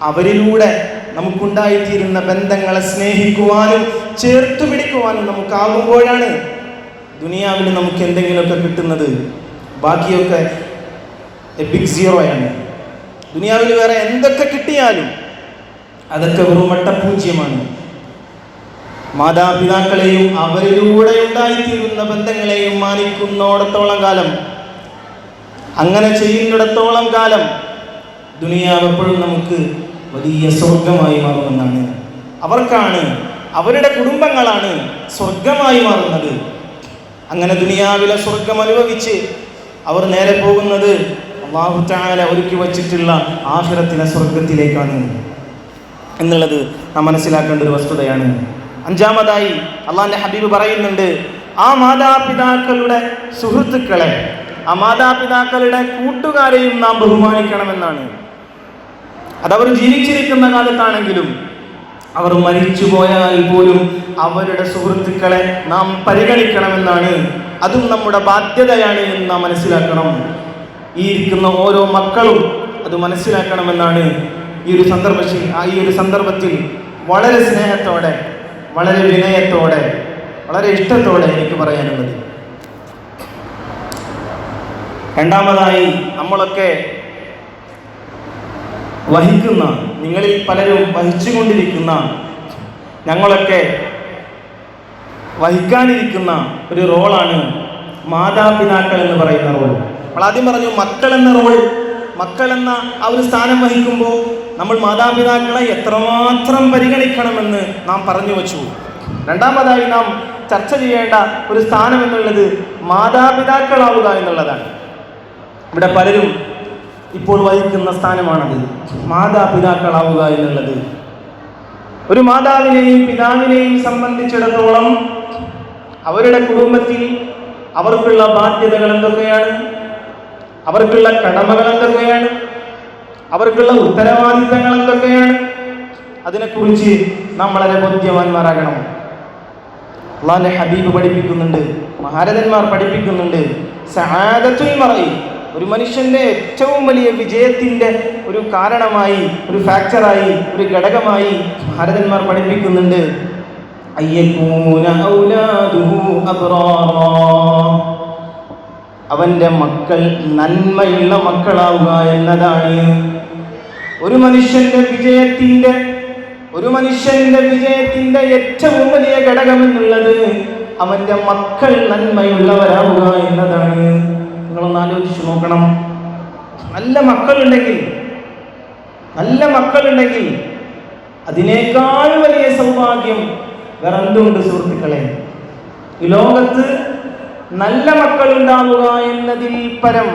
അവരിലൂടെ നമുക്കുണ്ടായിത്തീരുന്ന ബന്ധങ്ങളെ സ്നേഹിക്കുവാനും ചേർത്തു പിടിക്കുവാനും നമുക്കാകുമ്പോഴാണ് ദുനിയാവിൽ നമുക്ക് എന്തെങ്കിലുമൊക്കെ കിട്ടുന്നത്. ബാക്കിയൊക്കെ ബിഗ് സീറോയാണ്. ദുനിയാവിൽ വേറെ എന്തൊക്കെ കിട്ടിയാലും അതൊക്കെ വെറും വട്ടപൂജ്യമാണ്. മാതാപിതാക്കളെയും അവരിലൂടെ ഉണ്ടായിത്തീരുന്ന ബന്ധങ്ങളെയും മാനിക്കുന്നിടത്തോളം കാലം, അങ്ങനെ ചെയ്യുന്നിടത്തോളം കാലം ദുനിയാവ് എപ്പോഴും നമുക്ക് വലിയ സ്വർഗമായി മാറുമെന്നാണ്. അവർക്കാണ്, അവരുടെ കുടുംബങ്ങളാണ് സ്വർഗമായി മാറുന്നത്. അങ്ങനെ ദുനിയാവിലെ സ്വർഗം അനുഭവിച്ച് അവർ നേരെ പോകുന്നത് അല്ലാഹു തആല ഒരുക്കി വച്ചിട്ടുള്ള ആഖിറത്തിലെ സ്വർഗത്തിലേക്കാണ് എന്നുള്ളത് നാം മനസ്സിലാക്കേണ്ട ഒരു വസ്തുതയാണ്. അഞ്ചാമതായി അള്ളാഹുവിന്റെ ഹബീബ് പറയുന്നുണ്ട്, ആ മാതാപിതാക്കളുടെ സുഹൃത്തുക്കളെ, ആ മാതാപിതാക്കളുടെ കൂട്ടുകാരെയും നാം ബഹുമാനിക്കണമെന്നാണ്. അതവർ ജീവിച്ചിരിക്കുന്ന കാലത്താണെങ്കിലും അവർ മരിച്ചു പോയാൽ പോലും അവരുടെ സുഹൃത്തുക്കളെ നാം പരിഗണിക്കണമെന്നാണ്. അതും നമ്മുടെ ബാധ്യതയാണ് എന്ന് നാം മനസ്സിലാക്കണം. ഈ ഇരിക്കുന്ന ഓരോ മക്കളും അത് മനസ്സിലാക്കണമെന്നാണ് ഈ ഒരു സന്ദർഭത്തിൽ വളരെ സ്നേഹത്തോടെ, വളരെ വിനയത്തോടെ, വളരെ ഇഷ്ടത്തോടെ എനിക്ക് പറയാനുള്ളത്. രണ്ടാമതായി, നമ്മളൊക്കെ വഹിക്കുന്ന, നിങ്ങളിൽ പലരും വഹിച്ചുകൊണ്ടിരിക്കുന്ന, ഞങ്ങളൊക്കെ വഹിക്കാനിരിക്കുന്ന ഒരു റോളാണ് മാതാപിതാക്കൾ എന്ന് പറയുന്ന റോൾ. നമ്മൾ ആദ്യം പറഞ്ഞു മക്കൾ എന്ന റോൾ, മക്കൾ എന്ന ആ ഒരു സ്ഥാനം വഹിക്കുമ്പോൾ നമ്മൾ മാതാപിതാക്കളെ എത്രമാത്രം പരിഗണിക്കണമെന്ന് നാം പറഞ്ഞു വച്ചു. രണ്ടാമതായി നാം ചർച്ച ചെയ്യേണ്ട ഒരു സ്ഥാനം എന്നുള്ളത് മാതാപിതാക്കളാവുക എന്നുള്ളതാണ്. ഇവിടെ പലരും ഇപ്പോൾ വഹിക്കുന്ന സ്ഥാനമാണത്, മാതാപിതാക്കളാവുക എന്നുള്ളത്. ഒരു മാതാവിനെയും പിതാവിനെയും സംബന്ധിച്ചിടത്തോളം അവരുടെ കുടുംബത്തിൽ അവർക്കുള്ള ബാധ്യതകൾ എന്തൊക്കെയാണ്, അവർക്കുള്ള കടമകൾ എന്തൊക്കെയാണ്, അവർക്കുള്ള ഉത്തരവാദിത്തങ്ങൾ എന്തൊക്കെയാണ്, അതിനെക്കുറിച്ച് നാം വളരെ ബോധ്യവാന്മാരാകണം. അല്ലാഹുവിന്റെ ഹബീബ് പഠിപ്പിക്കുന്നുണ്ട്, മഹാരഥന്മാർ പഠിപ്പിക്കുന്നുണ്ട്, സഅാദത്തുൽ മർഇ, ഒരു മനുഷ്യന്റെ ഏറ്റവും വലിയ വിജയത്തിന്റെ ഒരു കാരണമായി, ഒരു ഫാക്ടറായി, ഒരു ഘടകമായി മഹാരഥന്മാർ പഠിപ്പിക്കുന്നുണ്ട്, അയ്യകൂന ഔലാദുഹു അബ്റാറാ, അവന്റെ മക്കൾ നന്മയുള്ള മക്കളാവുക എന്നതാണ്. ഒരു മനുഷ്യന്റെ വിജയത്തിന്റെ ഏറ്റവും വലിയ ഘടകം എന്നുള്ളത് അവന്റെ മക്കൾ നന്മയുള്ളവരാവുക എന്നതാണ്. നിങ്ങളൊന്ന് ആലോചിച്ചു നോക്കണം. നല്ല മക്കളുണ്ടെങ്കിൽ അതിനേക്കാൾ വലിയ സൗഭാഗ്യം വേറെ എന്തുണ്ട് സുഹൃത്തുക്കളെ? ഈ ലോകത്ത് നല്ല മക്കളുണ്ടാവുക എന്നതിൽ പരം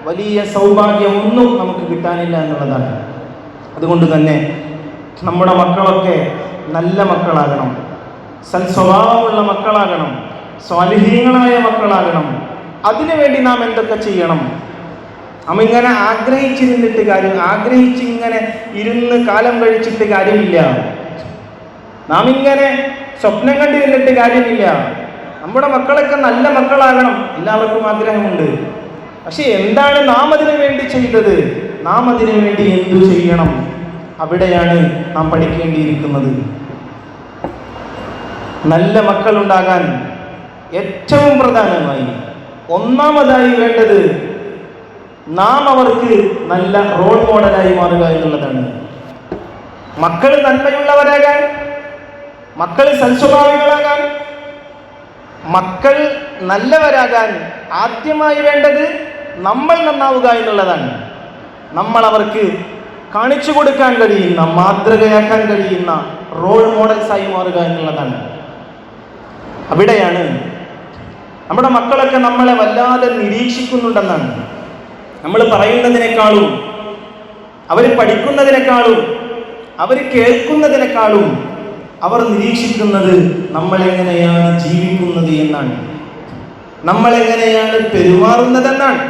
വലിയ സൗഭാഗ്യം ഒന്നും നമുക്ക് കിട്ടാനില്ല എന്നുള്ളതാണ്. അതുകൊണ്ട് തന്നെ നമ്മുടെ മക്കളൊക്കെ നല്ല മക്കളാകണം, സൽസ്വഭാവമുള്ള മക്കളാകണം, സ്വാലിഹീങ്ങളായ മക്കളാകണം. അതിനുവേണ്ടി നാം എന്തൊക്കെ ചെയ്യണം? നാം ഇങ്ങനെ ആഗ്രഹിച്ചിങ്ങനെ ഇരുന്ന് കാലം കഴിച്ചിട്ട് കാര്യമില്ല. നാം ഇങ്ങനെ സ്വപ്നം കണ്ടിരുന്നിട്ട് കാര്യമില്ല. നമ്മുടെ മക്കളൊക്കെ നല്ല മക്കളാകണം, എല്ലാവർക്കും ആഗ്രഹമുണ്ട്. പക്ഷെ എന്താണ് നാം അതിനു വേണ്ടി ചെയ്തത്? നാം അതിനു വേണ്ടി എന്തു ചെയ്യണം? അവിടെയാണ് നാം പഠിക്കേണ്ടിയിരിക്കുന്നത്. നല്ല മക്കളുണ്ടാകാൻ ഏറ്റവും പ്രധാനമായി ഒന്നാമതായി വേണ്ടത് നാം അവർക്ക് നല്ല റോൾ മോഡലായി മാറുക എന്നുള്ളതാണ്. മക്കൾ നന്മയുള്ളവരാകാൻ, മക്കൾ സൽസ്വഭാവികളാകാൻ, മക്കൾ നല്ലവരാകാൻ ആദ്യമായി വേണ്ടത് നമ്മൾ നന്നാവുക എന്നുള്ളതാണ്. നമ്മൾ അവർക്ക് കാണിച്ചു കൊടുക്കാൻ കഴിയുന്ന, മാതൃകയാക്കാൻ കഴിയുന്ന റോൾ മോഡൽസായി മാറുക എന്നുള്ളതാണ്. അവിടെയാണ് നമ്മുടെ മക്കളൊക്കെ നമ്മളെ വല്ലാതെ നിരീക്ഷിക്കുന്നുണ്ടെന്നാണ്. നമ്മൾ പറയുന്നതിനേക്കാളും, അവർ പഠിക്കുന്നതിനേക്കാളും, അവർ കേൾക്കുന്നതിനേക്കാളും അവർ നിരീക്ഷിക്കുന്നത് നമ്മളെങ്ങനെയാണ് ജീവിക്കുന്നത് എന്നാണ്, നമ്മളെങ്ങനെയാണ് പെരുമാറുന്നതെന്നാണ്.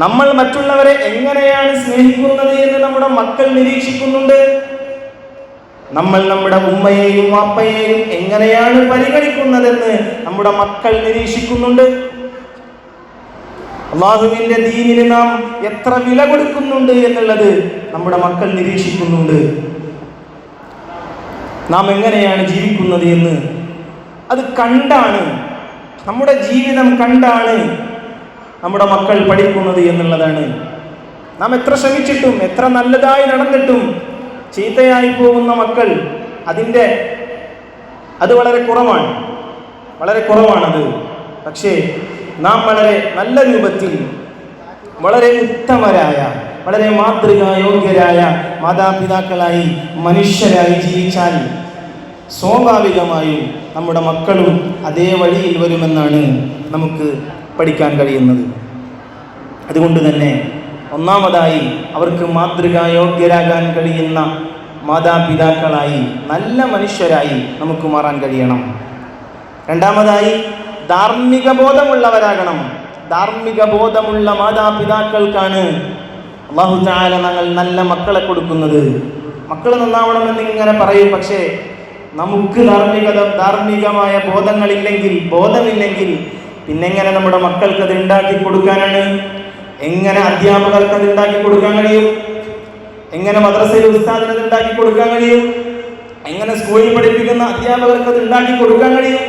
നമ്മൾ മറ്റുള്ളവരെ എങ്ങനെയാണ് സ്നേഹിക്കുന്നത് എന്ന് നമ്മുടെ മക്കൾ നിരീക്ഷിക്കുന്നുണ്ട്. നമ്മൾ നമ്മുടെ ഉമ്മയെയും വാപ്പയെയും എങ്ങനെയാണ് പരിഗണിക്കുന്നതെന്ന് നമ്മുടെ മക്കൾ നിരീക്ഷിക്കുന്നുണ്ട്. അല്ലാഹുവിന്റെ ദീനിന് നാം എത്ര വില കൊടുക്കുന്നുണ്ട് എന്നുള്ളത് നമ്മുടെ മക്കൾ നിരീക്ഷിക്കുന്നുണ്ട്. നാം എങ്ങനെയാണ് ജീവിക്കുന്നത് എന്ന് അത് കണ്ടാണ്, നമ്മുടെ ജീവിതം കണ്ടാണ് നമ്മുടെ മക്കൾ പഠിക്കുന്നത് എന്നുള്ളതാണ്. നാം എത്ര ശ്രമിച്ചിട്ടും, എത്ര നല്ലതായി നടന്നിട്ടും ചീത്തയായി പോകുന്ന മക്കൾ അത് വളരെ കുറവാണ്, വളരെ കുറവാണത്. പക്ഷേ നാം വളരെ നല്ല രൂപത്തിൽ, വളരെ ഉത്തമരായ, വളരെ മാതൃകായോഗ്യരായ മാതാപിതാക്കളായി, മനുഷ്യരായി ജീവിച്ചാൽ സ്വാഭാവികമായും നമ്മുടെ മക്കളും അതേ വഴിയിൽ വരുമെന്നാണ് നമുക്ക് പഠിക്കാൻ കഴിയുന്നത്. അതുകൊണ്ട് തന്നെ ഒന്നാമതായി അവർക്ക് മാതൃകായോഗ്യരാകാൻ കഴിയുന്ന മാതാപിതാക്കളായി, നല്ല മനുഷ്യരായി നമുക്ക് മാറാൻ കഴിയണം. രണ്ടാമതായി ധാർമ്മിക ബോധമുള്ളവരാകണം. ധാർമ്മിക ബോധമുള്ള മാതാപിതാക്കൾക്കാണ് അല്ലാഹു തആല ഞങ്ങൾ നല്ല മക്കളെ കൊടുക്കുന്നത്. മക്കൾ നന്നാവണമെന്ന് ഇങ്ങനെ പറയും, പക്ഷേ നമുക്ക് ധാർമ്മികമായ ബോധമില്ലെങ്കിൽ പിന്നെങ്ങനെ നമ്മുടെ മക്കൾക്ക് അത് ഉണ്ടാക്കി കൊടുക്കാനാണ്? എങ്ങനെ അധ്യാപകർക്ക് അത് ഉണ്ടാക്കി കൊടുക്കാൻ കഴിയും? എങ്ങനെ മദ്രസയിൽ ഉസ്താദിന് അത് ഉണ്ടാക്കി കൊടുക്കാൻ കഴിയും? എങ്ങനെ സ്കൂളിൽ പഠിപ്പിക്കുന്ന അധ്യാപകർക്ക് അത് ഉണ്ടാക്കി കൊടുക്കാൻ കഴിയും?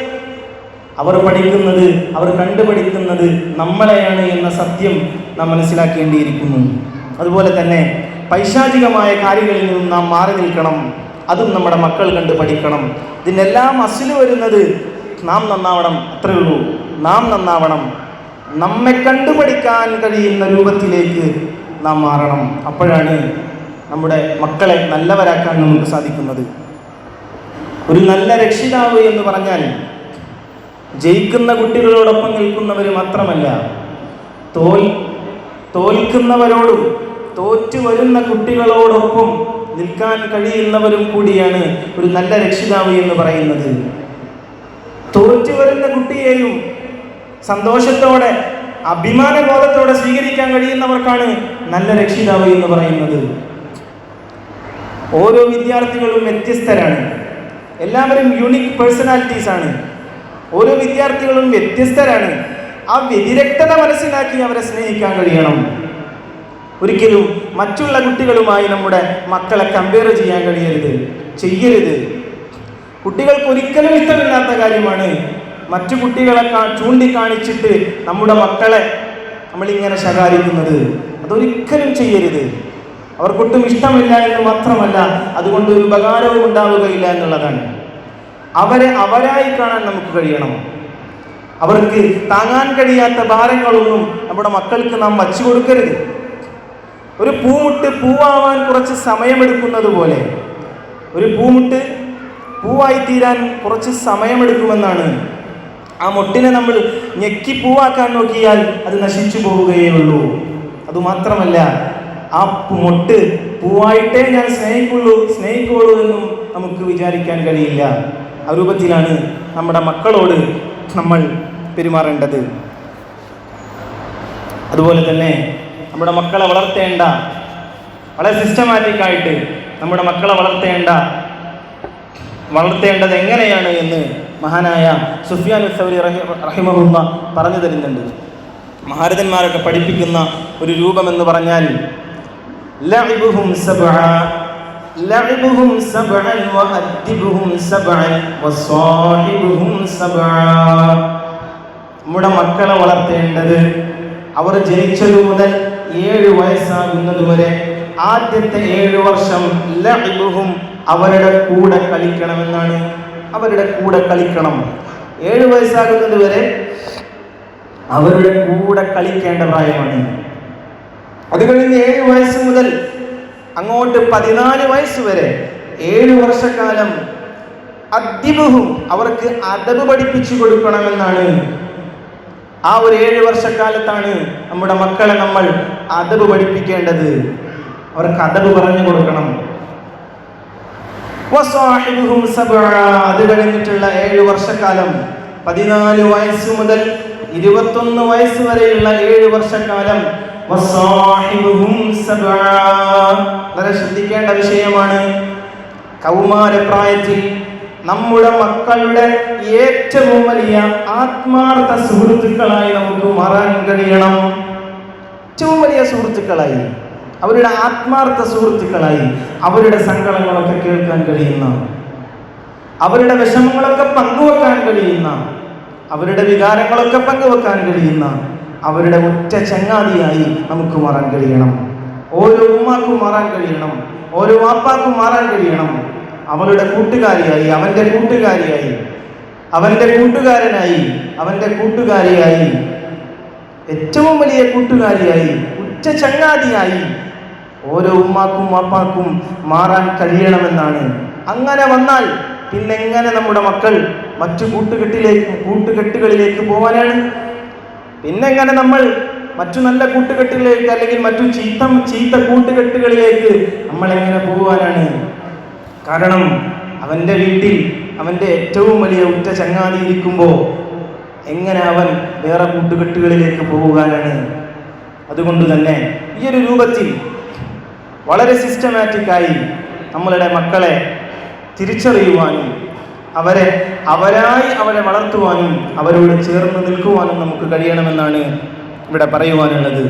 അവർ പഠിക്കുന്നത്, അവർ കണ്ടുപഠിക്കുന്നത് നമ്മളെയാണ് എന്ന സത്യം നാം മനസ്സിലാക്കേണ്ടിയിരിക്കുന്നു. അതുപോലെ തന്നെ പൈശാചികമായ കാര്യങ്ങളിൽ നിന്നും നാം മാറി നിൽക്കണം. അതും നമ്മുടെ മക്കൾ കണ്ട് പഠിക്കണം. ഇതിനെല്ലാം അസ്ല് വരുന്നത് നാം നന്നാവണം, അത്രയേ ഉള്ളൂ. നാം നന്നാവണം, നമ്മെ കണ്ടുപഠിക്കാൻ കഴിയുന്ന രൂപത്തിലേക്ക് നാം മാറണം. അപ്പോഴാണ് നമ്മുടെ മക്കളെ നല്ലവരാക്കാൻ നമുക്ക് സാധിക്കുന്നത്. ഒരു നല്ല രക്ഷിതാവ് എന്ന് പറഞ്ഞാൽ ജയിക്കുന്ന കുട്ടികളോടൊപ്പം നിൽക്കുന്നവർ മാത്രമല്ല, തോൽക്കുന്നവരോടും തോറ്റു വരുന്ന കുട്ടികളോടൊപ്പം നിൽക്കാൻ കഴിയുന്നവരും കൂടിയാണ് ഒരു നല്ല രക്ഷിതാവ് എന്ന് പറയുന്നത്. തോറ്റു വരുന്ന കുട്ടിയെയും സന്തോഷത്തോടെ, അഭിമാനബോധത്തോടെ സ്വീകരിക്കാൻ കഴിയുന്നവർക്കാണ് നല്ല രക്ഷിതാവ് എന്ന് പറയുന്നത്. ഓരോ വിദ്യാർത്ഥികളും വ്യത്യസ്തരാണ്, എല്ലാവരും യുണീക്ക് പേഴ്സണാലിറ്റീസ് ആണ്. ഓരോ വിദ്യാർത്ഥികളും വ്യത്യസ്തരാണ്. ആ വ്യതിരക്തത മനസ്സിലാക്കി അവരെ സ്നേഹിക്കാൻ കഴിയണം. ഒരിക്കലും മറ്റുള്ള കുട്ടികളുമായി നമ്മുടെ മക്കളെ കമ്പയർ ചെയ്യാൻ ചെയ്യരുത്. കുട്ടികൾക്ക് ഒരിക്കലും ഇഷ്ടമില്ലാത്ത കാര്യമാണ് മറ്റു കുട്ടികളെ ചൂണ്ടിക്കാണിച്ചിട്ട് നമ്മുടെ മക്കളെ നമ്മളിങ്ങനെ ശകാരിക്കുന്നത്. അതൊരിക്കലും ചെയ്യരുത്. അവർക്കൊട്ടും ഇഷ്ടമില്ല എന്ന് മാത്രമല്ല, അതുകൊണ്ട് ഒരു ഉപകാരവും ഉണ്ടാവുകയില്ല എന്നുള്ളതാണ്. അവരെ അവരായി കാണാൻ നമുക്ക് കഴിയണം. അവർക്ക് താങ്ങാൻ കഴിയാത്ത ഭാരങ്ങളൊന്നും നമ്മുടെ മക്കൾക്ക് നാം വച്ചു കൊടുക്കരുത്. ഒരു പൂമുട്ട് പൂവാവാൻ കുറച്ച് സമയമെടുക്കുന്നത് പോലെ, ഒരു പൂമുട്ട് പൂവായി തീരാൻ കുറച്ച് സമയമെടുക്കുമെന്നാണ്. ആ മൊട്ടിനെ നമ്മൾ ഞെക്കി പൂവാക്കാൻ നോക്കിയാൽ അത് നശിച്ചു പോവുകയേ ഉള്ളൂ. അതുമാത്രമല്ല, ആ മൊട്ട് പൂവായിട്ടേ ഞാൻ സ്നേഹിക്കുള്ളൂ എന്നും നമുക്ക് വിചാരിക്കാൻ കഴിയില്ല. ആ രൂപത്തിലാണ് നമ്മുടെ മക്കളോട് നമ്മൾ പെരുമാറേണ്ടത്. അതുപോലെ തന്നെ നമ്മുടെ മക്കളെ വളരെ സിസ്റ്റമാറ്റിക്കായിട്ട് നമ്മുടെ മക്കളെ വളർത്തേണ്ടത് എങ്ങനെയാണ് എന്ന് മഹാനായ സുഫിയാൻ സൗരി റഹിമഹുല്ലാ പറഞ്ഞു തരുന്നുണ്ട്. മഹാരഥന്മാരൊക്കെ പഠിപ്പിക്കുന്ന ഒരു രൂപമെന്ന് പറഞ്ഞാൽ ലഇബുഹും സബ്അ ലഅബുഹും സബ്അൻ വഅദ്ദിബുഹും സബ്അൻ വസാഹിബുഹും സബ്ആ. നമ്മുടെ മക്കളെ വളർത്തേണ്ടത് അവർ ജനിച്ചതു മുതൽ 7 വയസ്സാകുന്നതുവരെ ആദ്യത്തെ 7 വർഷം ലഅബുഹും അവരുടെ കൂടെ കളിക്കണമെന്നാണ്. അവരുടെ കൂടെ കളിക്കണം. 7 വയസ്സാകുന്നത് വരെ അവരുടെ കൂടെ കളിക്കേണ്ട പ്രായമാണ്. അത് കഴിഞ്ഞ് 7 വയസ്സ് മുതൽ അങ്ങോട്ട് 14 വയസ്സ് വരെ 7 വർഷക്കാലം അദ്ദിബുഹും അവർക്ക് അദബ് പഠിപ്പിച്ചു കൊടുക്കണമെന്നാണ്. ആ ഒരു 7 വർഷക്കാലത്താണ് നമ്മുടെ മക്കളെ നമ്മൾ അദബ് പഠിപ്പിക്കേണ്ടത്. അവർക്ക് അദബ് പറഞ്ഞു കൊടുക്കണം. വസാഹിബുഹും സബ്ആ. അത് കഴിഞ്ഞിട്ടുള്ള 7 വർഷക്കാലം 14 വയസ്സ് മുതൽ 21 വയസ്സ് വരെയുള്ള 7 വർഷക്കാലം വസാഹിബുഹും സബ്ആ. വളരെ ശ്രദ്ധിക്കേണ്ട വിഷയമാണ്. കൗമാരപ്രായത്തിൽ നമ്മുടെ മക്കളുടെ ഏറ്റവും വലിയ ആത്മാർത്ഥ സുഹൃത്തുക്കളായി നമുക്ക് മാറാൻ കഴിയണം. ഏറ്റവും വലിയ സുഹൃത്തുക്കളായി, അവരുടെ ആത്മാർത്ഥ സുഹൃത്തുക്കളായി, അവരുടെ സങ്കടങ്ങളൊക്കെ കേൾക്കാൻ കഴിയുന്ന, അവരുടെ വിഷമങ്ങളൊക്കെ പങ്കുവെക്കാൻ കഴിയുന്ന, അവരുടെ വികാരങ്ങളൊക്കെ പങ്കുവെക്കാൻ കഴിയുന്ന, അവരുടെ ഉറ്റ ചങ്ങാതിയായി നമുക്ക് മാറാൻ കഴിയണം. ഓരോ ഉമ്മാക്കും മാറാൻ കഴിയണം, ഓരോ വാപ്പാക്കും മാറാൻ കഴിയണം. അവരുടെ കൂട്ടുകാരിയായി, അവൻ്റെ കൂട്ടുകാരിയായി, അവൻ്റെ കൂട്ടുകാരനായി, അവൻ്റെ കൂട്ടുകാരിയായി, ഏറ്റവും വലിയ കൂട്ടുകാരിയായി, ഉറ്റ ചങ്ങാതിയായി ഓരോ ഉമ്മാക്കും വാപ്പാക്കും മാറാൻ കഴിയണമെന്നാണ്. അങ്ങനെ വന്നാൽ പിന്നെങ്ങനെ നമ്മുടെ മക്കൾ മറ്റു കൂട്ടുകെട്ടുകളിലേക്ക് പോവാനാണ്? പിന്നെങ്ങനെ നമ്മൾ മറ്റു നല്ല കൂട്ടുകെട്ടുകളിലേക്ക് അല്ലെങ്കിൽ മറ്റു ചീത്ത കൂട്ടുകെട്ടുകളിലേക്ക് നമ്മൾ എങ്ങനെ പോവാനാണ്? കാരണം അവൻ്റെ വീട്ടിൽ അവൻ്റെ ഏറ്റവും വലിയ ഉറ്റ ചങ്ങാതി ഇരിക്കുമ്പോൾ എങ്ങനെ അവൻ വേറെ കൂട്ടുകെട്ടുകളിലേക്ക് പോകാനാണ്? അതുകൊണ്ട് തന്നെ ഈ ഒരു രൂപത്തിൽ വളരെ സിസ്റ്റമാറ്റിക്കായി നമ്മളുടെ മക്കളെ തിരിച്ചറിയുവാനും അവരെ വളർത്തുവാനും അവരോട് ചേർന്ന് നിൽക്കുവാനും നമുക്ക് കഴിയണമെന്നാണ് ഇവിടെ പറയുവാനുള്ളത്.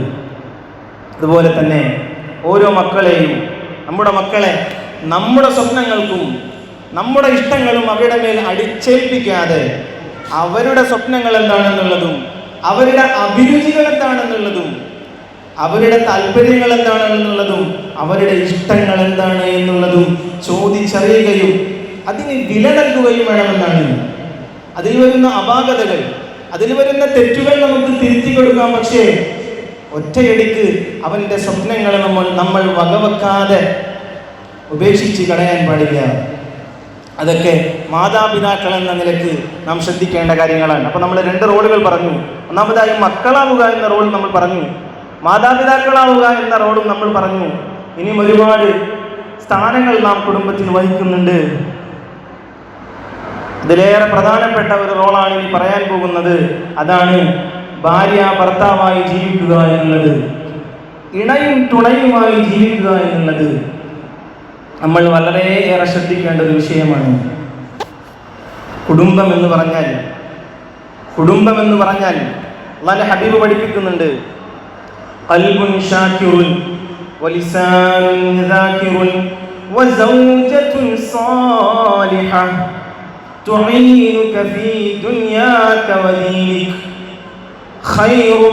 അതുപോലെ തന്നെ ഓരോ മക്കളെയും, നമ്മുടെ മക്കളെ നമ്മുടെ സ്വപ്നങ്ങൾക്കും നമ്മുടെ ഇഷ്ടങ്ങളും അവരുടെ മേൽ അടിച്ചേൽപ്പിക്കാതെ അവരുടെ സ്വപ്നങ്ങൾ എന്താണെന്നുള്ളതും അവരുടെ അഭിരുചികൾ എന്താണെന്നുള്ളതും അവരുടെ താല്പര്യങ്ങൾ എന്താണെന്നുള്ളതും അവരുടെ ഇഷ്ടങ്ങൾ എന്താണ് എന്നുള്ളതും ചോദിച്ചറിയുകയും അതിന് വില നൽകുകയും വേണമെന്നാണ്. അതിൽ വരുന്ന അപാകതകൾ, അതിൽ വരുന്ന തെറ്റുകൾ നമുക്ക് തിരുത്തി കൊടുക്കാം. പക്ഷേ ഒറ്റയടിക്ക് അവൻ്റെ സ്വപ്നങ്ങളെ നമ്മൾ വകവെക്കാതെ ഉപേക്ഷിച്ച് കളയാൻ പാടില്ല. അതൊക്കെ മാതാപിതാക്കൾ എന്ന നിലയ്ക്ക് നാം ശ്രദ്ധിക്കേണ്ട കാര്യങ്ങളാണ്. അപ്പോൾ നമ്മൾ 2 റോളുകൾ പറഞ്ഞു. ഒന്നാമതായി മക്കളാവുക എന്ന റോൾ നമ്മൾ പറഞ്ഞു, മാതാപിതാക്കളാവുക എന്ന റോളും നമ്മൾ പറഞ്ഞു. ഇനിയും ഒരുപാട് സ്ഥാനങ്ങൾ നാം കുടുംബത്തിൽ വഹിക്കുന്നുണ്ട്. ഇതിലേറെ പ്രധാനപ്പെട്ട ഒരു റോളാണ് ഇനി പറയാൻ പോകുന്നത്. അതാണ് ഭാര്യ ഭർത്താവായി ജീവിക്കുക എന്നുള്ളത്, ഇണയും തുണയുമായി ജീവിക്കുക എന്നുള്ളത് നമ്മൾ വളരെയേറെ ശ്രദ്ധിക്കേണ്ട ഒരു വിഷയമാണ്. കുടുംബം എന്ന് പറഞ്ഞാൽ അല്ലാഹുവിന്റെ ഹബീബ് പഠിപ്പിക്കുന്നുണ്ട്, ഖൽബുൻ ഷാകിറുൻ വലിസാനുൻ ദാകിറുൻ വസൗജത്തുൻ സാലിഹ തുഈനുക ഫീ ദുനിയാക വദീനിക ഖൈറു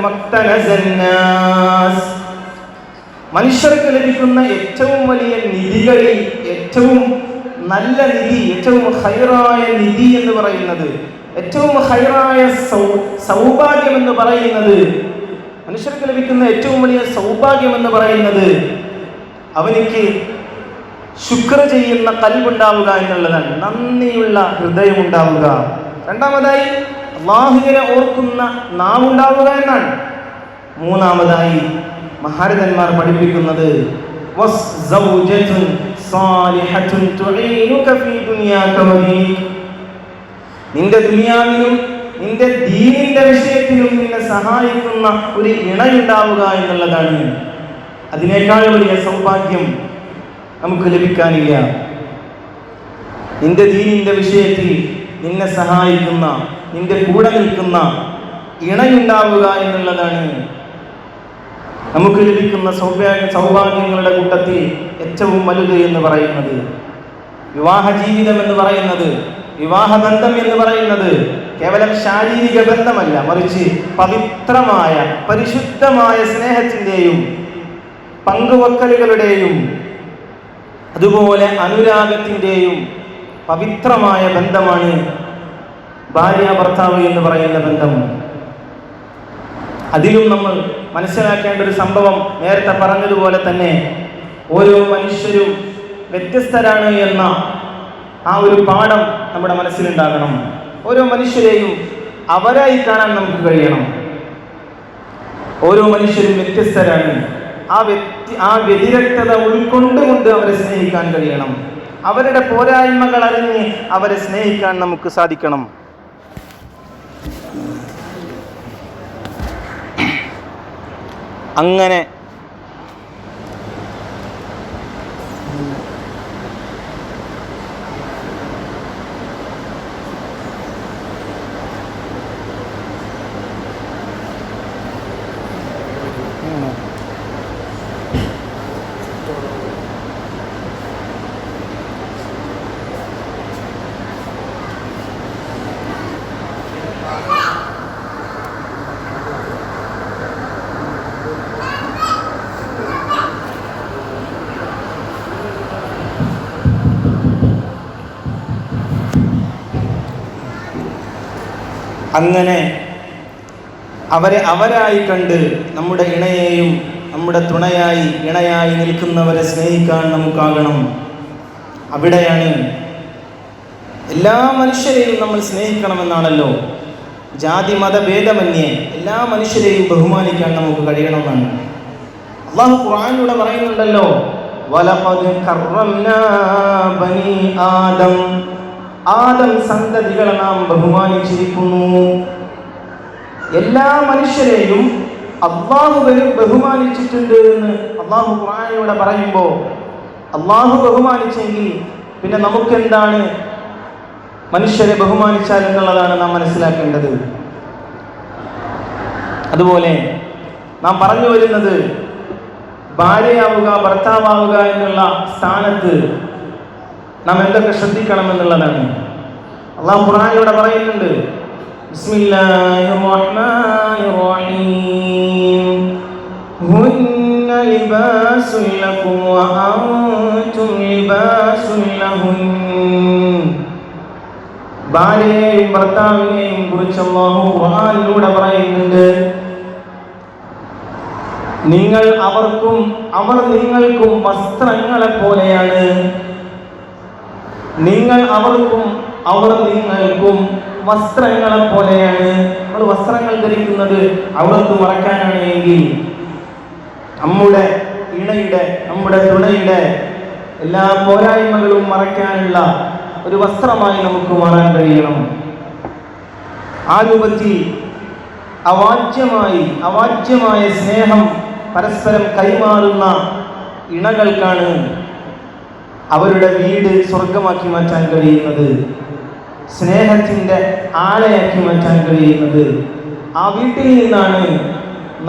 മക്തനസൻ നാസ്. മനുഷ്യർക്ക് ലഭിക്കുന്ന ഏറ്റവും വലിയ നിധികളിൽ ഏറ്റവും നല്ല നിധി, ഏറ്റവും ഹൈറായ നിധി എന്ന് പറയുന്നത്, ഏറ്റവും ഹൈറായ സൗഭാഗ്യം എന്ന് പറയുന്നത്, മനുഷ്യർക്ക് ലഭിക്കുന്ന ഏറ്റവും വലിയ സൗഭാഗ്യം എന്ന് പറയുന്നത് അവനിക്ക് ശുക്ർ ചെയ്യുന്ന ഖൽബുണ്ടാവുക എന്നുള്ളതാണ്, നന്ദിയുള്ള ഹൃദയമുണ്ടാവുക. രണ്ടാമതായി അല്ലാഹുവിനെ ഓർക്കുന്ന നാവുണ്ടാവുക എന്നാണ്. മൂന്നാമതായി മഹാരഥന്മാർ പഠിപ്പിക്കുന്നത് നിന്റെ ദുനിയാവിലും നിന്റെ ദീനിന്റെ വിഷയത്തിലും നിന്നെ സഹായിക്കുന്ന ഒരു ഇണയുണ്ടാവുക എന്നുള്ളതാണ്. അതിനേക്കാൾ വലിയ സൗഭാഗ്യം നമുക്ക് ലഭിക്കാനില്ല. നിന്റെ ദീനിന്റെ വിഷയത്തിൽ നിന്നെ സഹായിക്കുന്ന, നിന്റെ കൂടെ നിൽക്കുന്ന ഇണയുണ്ടാവുക എന്നുള്ളതാണ്. നമുക്ക് ലഭിക്കുന്ന സൗഭാഗ്യങ്ങളുടെ കൂട്ടത്തിൽ ഏറ്റവും വലുത് എന്ന് പറയുന്നത്, വിവാഹ ജീവിതം എന്ന് പറയുന്നത്, വിവാഹബന്ധം എന്ന് പറയുന്നത് കേവലം ശാരീരിക ബന്ധമല്ല, മറിച്ച് പവിത്രമായ പരിശുദ്ധമായ സ്നേഹത്തിൻ്റെയും പങ്കുവെക്കലുകളുടെയും അതുപോലെ അനുരാഗത്തിൻ്റെയും പവിത്രമായ ബന്ധമാണ് ഭാര്യ ഭർത്താവ് എന്ന് പറയുന്ന ബന്ധം. അതിലും നമ്മൾ മനസ്സിലാക്കേണ്ട ഒരു സംഭവം, നേരത്തെ പറഞ്ഞതുപോലെ തന്നെ ഓരോ മനുഷ്യരും വ്യത്യസ്തരാണ് എന്ന ആ ഒരു പാഠം നമ്മുടെ മനസ്സിലുണ്ടാകണം. ഓരോ മനുഷ്യരെയും അവരായി കാണാൻ നമുക്ക് കഴിയണം. ഓരോ മനുഷ്യരും വ്യത്യസ്തരാണ്. ആ വ്യതിരക്തത ഉൾക്കൊണ്ടുകൊണ്ട് അവരെ സ്നേഹിക്കാൻ കഴിയണം. അവരുടെ പോരായ്മകൾ അറിഞ്ഞ് അവരെ സ്നേഹിക്കാൻ നമുക്ക് സാധിക്കണം. അങ്ങനെ അങ്ങനെ അവരായി കണ്ട് നമ്മുടെ ഇണയെയും നമ്മുടെ തുണയായി ഇണയായി നിൽക്കുന്നവരെ സ്നേഹിക്കാൻ നമുക്കാകണം. അവിടെയാണ് എല്ലാ മനുഷ്യരെയും നമ്മൾ സ്നേഹിക്കണമെന്നാണല്ലോ, ജാതി മതഭേദമന്യേ എല്ലാ മനുഷ്യരെയും ബഹുമാനിക്കാൻ നമുക്ക് കഴിയണമെന്നാണ്. അല്ലാഹു ഖുർആനിലൂടെ പറയുന്നുണ്ടല്ലോ, വലഖദ് കറംനാ ബനി ആദം, ആദം സന്തതികളെ നാം ബഹുമാനിച്ചിരിക്കുന്നു. എല്ലാ മനുഷ്യരെയും അല്ലാഹു ബഹുമാനിച്ചിട്ടുണ്ട് എന്ന് അല്ലാഹു ഖുർആനിലൂടെ പറയുമ്പോൾ, അല്ലാഹു ബഹുമാനിച്ചെങ്കിൽ പിന്നെ നമുക്കെന്താണ് മനുഷ്യരെ ബഹുമാനിച്ചാൽ എന്നുള്ളതാണ് നാം മനസ്സിലാക്കേണ്ടത്. അതുപോലെ നാം പറഞ്ഞു വരുന്നത്, ഭാര്യയാവുക ഭർത്താവുക എന്നുള്ള സ്ഥാനത്ത് നാം എന്തൊക്കെ ശ്രദ്ധിക്കണം എന്നുള്ളതാണ്. അല്ലാഹു ഖുർആനിലൂടെ പറയുന്നുണ്ട്, ബിസ്മില്ലാഹിർ റഹ്മാനിർ റഹീം, ഹുന്ന ലിബാസുൻ ലക്കും വ അൻതും ലിബാസുൻ ലഹുൻ. ഭാര്യയെയും ഭർത്താവിനെയും കുറിച്ച് അല്ലാഹു ഖുർആനിലൂടെ പറയുന്നുണ്ട്, നിങ്ങൾ അവർക്കും അവർ നിങ്ങൾക്കും വസ്ത്രങ്ങളെ പോലെയാണ്. നിങ്ങൾ അവർക്കും അവർ നിങ്ങൾക്കും വസ്ത്രങ്ങളെ പോലെയാണ്. നമ്മൾ വസ്ത്രങ്ങൾ ധരിക്കുന്നത് അവർക്ക് മറക്കാനാണ് എങ്കിൽ നമ്മുടെ ഇണയുടെ നമ്മുടെ തുണയുടെ എല്ലാ പോരായ്മകളും മറയ്ക്കാനുള്ള ഒരു വസ്ത്രമായി നമുക്ക് മാറാൻ കഴിയണം. ആ രൂപത്തിൽ അവാച്യമായ സ്നേഹം പരസ്പരം കൈമാറുന്ന ഇണകൾക്കാണ് അവരുടെ വീട് സ്വർഗമാക്കി മാറ്റാൻ കഴിയുന്നത്, സ്നേഹത്തിൻ്റെ ആലയാക്കി മാറ്റാൻ കഴിയുന്നത്. ആ വീട്ടിൽ നിന്നാണ്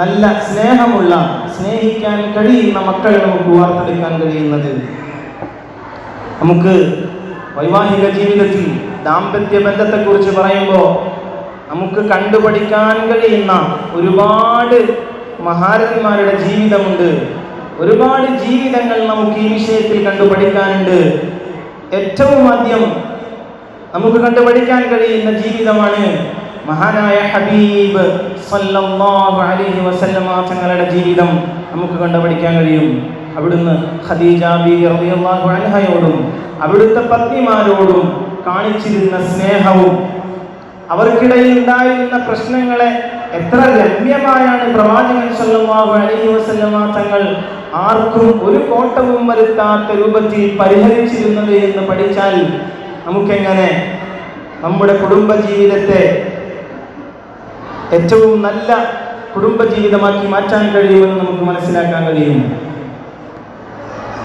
നല്ല സ്നേഹമുള്ള, സ്നേഹിക്കാൻ കഴിയുന്ന മക്കളെ നമുക്ക് വാർത്തെടുക്കാൻ കഴിയുന്നത്. നമുക്ക് വൈവാഹിക ജീവിതത്തിൽ ദാമ്പത്യ ബന്ധത്തെക്കുറിച്ച് പറയുമ്പോൾ നമുക്ക് കണ്ടുപഠിക്കാൻ കഴിയുന്ന ഒരുപാട് മഹാരഥന്മാരുടെ ജീവിതമുണ്ട്. ഒരുപാട് ജീവിതങ്ങൾ നമുക്ക് ഈ വിഷയത്തിൽ കണ്ടുപഠിക്കാനുണ്ട്. ഏറ്റവും ആദ്യം നമുക്ക് കണ്ടുപഠിക്കാൻ കഴിയുന്ന ജീവിതമാണ് മഹാനായ ഹബീബ് സല്ലല്ലാഹു അലൈഹി വസല്ലമ തങ്ങളുടെ ജീവിതം നമുക്ക് കണ്ടുപഠിക്കാൻ കഴിയും. അവിടുന്ന് ഖദീജ ബീവി റളിയല്ലാഹു അൻഹയോടും അവിടുത്തെ പത്നിമാരോടും കാണിച്ചിരുന്ന സ്നേഹവും അവർക്കിടയിൽ ഉണ്ടായിരുന്ന പ്രശ്നങ്ങളെ എത്ര രമ്യമായാണ് പ്രവാചകൻ സല്ലല്ലാഹു അലൈഹി വസല്ലമ തങ്ങൾ ആർക്കും ഒരു കോട്ടവും വരുത്താത്ത രൂപത്തിൽ പരിഹരിച്ചിരുന്നത് എന്ന് പഠിച്ചാൽ നമുക്കെങ്ങനെ നമ്മുടെ കുടുംബജീവിതത്തെ ഏറ്റവും നല്ല കുടുംബജീവിതമാക്കി മാറ്റാൻ കഴിയുമെന്ന് നമുക്ക് മനസ്സിലാക്കാൻ കഴിയും.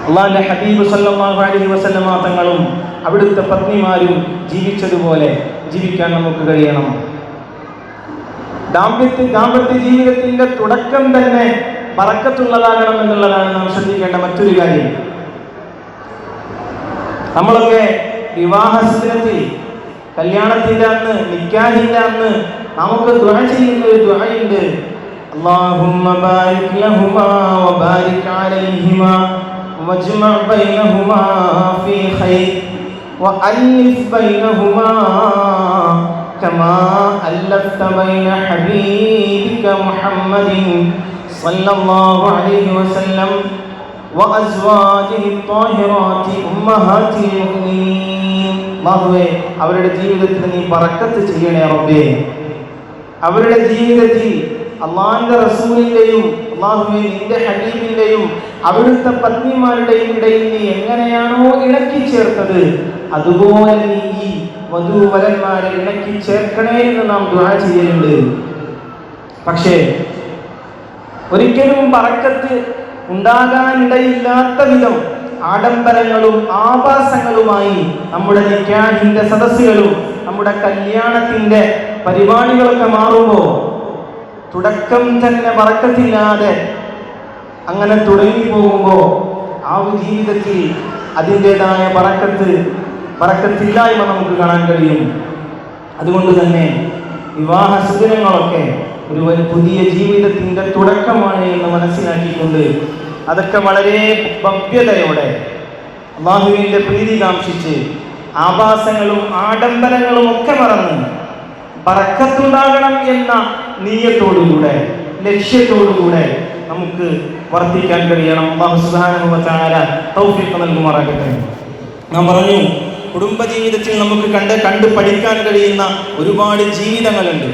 അല്ലാഹുവിന്റെ ഹബീബ് സല്ലല്ലാഹു അലൈഹി വസല്ലമ തങ്ങളും അവിടുത്തെ പത്നിമാരും ജീവിച്ചതുപോലെ ജീവിക്കാൻ നമുക്ക് കഴിയണം. ദാമ്പത്യ ജീവിതത്തിന്റെ തുടക്കം തന്നെ ബറക്കത്തുള്ളതാകണം എന്നുള്ളതാണ് നാം ശ്രദ്ധിക്കേണ്ട മറ്റൊരു കാര്യം. നമ്മളൊക്കെ വിവാഹത്തിൽ, കല്യാണത്തിന്റെ അന്ന്, നിക്കാഹിന്റെ അന്ന് നമുക്ക് ദുആ ചെയ്യുന്ന ഒരു ദുആയുണ്ട്. അല്ലാഹുമ്മ ബാരിക് ലഹുമാ വബാരിക് അലൈഹിമാ വജ്മഅ ബൈനഹുമാ ഫീ ഖൈർ വഅല്ലിഫ് ബൈനഹുമാ കമാ അല്ലഫ്ത ബൈന ഹബീബിക മുഹമ്മദിൻ സല്ലല്ലാഹു അലൈഹി വസല്ലം വഅസ്വാജിഹി ത്വാഹിറാത്തി ഉമ്മഹാത്തിൽ മുഅ്മിനീൻ. അല്ലാഹുവേ, അവരുടെ ജീവിതത്തിൽ നീ ബറക്കത്ത് ചെയ്യണേ റബ്ബേ. അവരുടെ ജീവിതത്തിൽ അല്ലാഹുവിന്റെ റസൂലിന്റെയും അല്ലാഹുവേ നിന്റെ ഹബീബിന്റെയും അവിടുത്തെ പത്നിമാരുടെയും ഇടയിൽ നീ എങ്ങനെയാണോ ഇണക്കി ചേർത്തത്, അതുപോലെ നീ ഈ വധൂവരന്മാരെ ഇണക്കി ചേർക്കണേ എന്ന് നാം ദുആ ചെയ്യലുണ്ട്. പക്ഷേ ഒരിക്കലും ബറക്കത്ത് ഉണ്ടാകാനിടയില്ലാത്ത വിധം ആഡംബരങ്ങളും ആഭാസങ്ങളുമായി നമ്മുടെ നിക്കാഹിന്റെ സദസ്സുകളും നമ്മുടെ കല്യാണത്തിന്റെ പരിപാടികളൊക്കെ മാറുമ്പോൾ തുടക്കം തന്നെ ബറക്കത്തില്ലാതെ അങ്ങനെ തുടങ്ങി പോകുമ്പോൾ ആ ഒരു ജീവിതത്തിൽ അതിൻ്റെതായ ബറക്കത്തില്ലായ്മ നമുക്ക് കാണാൻ കഴിയും. അതുകൊണ്ട് തന്നെ വിവാഹ സുദിനങ്ങളൊക്കെ ഒരു പുതിയ ജീവിതത്തിന്റെ തുടക്കമാണ് എന്ന് മനസ്സിലാക്കിക്കൊണ്ട് അതൊക്കെ വളരെ ഭവ്യതയോടെ അല്ലാഹുവിന്റെ പ്രീതി കാംക്ഷിച്ച് ആഭാസങ്ങളും ആഡംബരങ്ങളും ഒക്കെ മറന്ന് ബറക്കത്തുണ്ടാകണം എന്ന നിയ്യത്തോടുകൂടെ, ലക്ഷ്യത്തോടുകൂടെ നമുക്ക് വർദ്ധിക്കാൻ കഴിയണം. അല്ലാഹു സുബ്ഹാനഹു വ തആല തൗഫീഖ് നൽകുമാറാകട്ടെ. നാം പറഞ്ഞു, കുടുംബജീവിതത്തിൽ നമുക്ക് കണ്ട് പഠിക്കാൻ കഴിയുന്ന ഒരുപാട് ജീവിതങ്ങളുണ്ട്.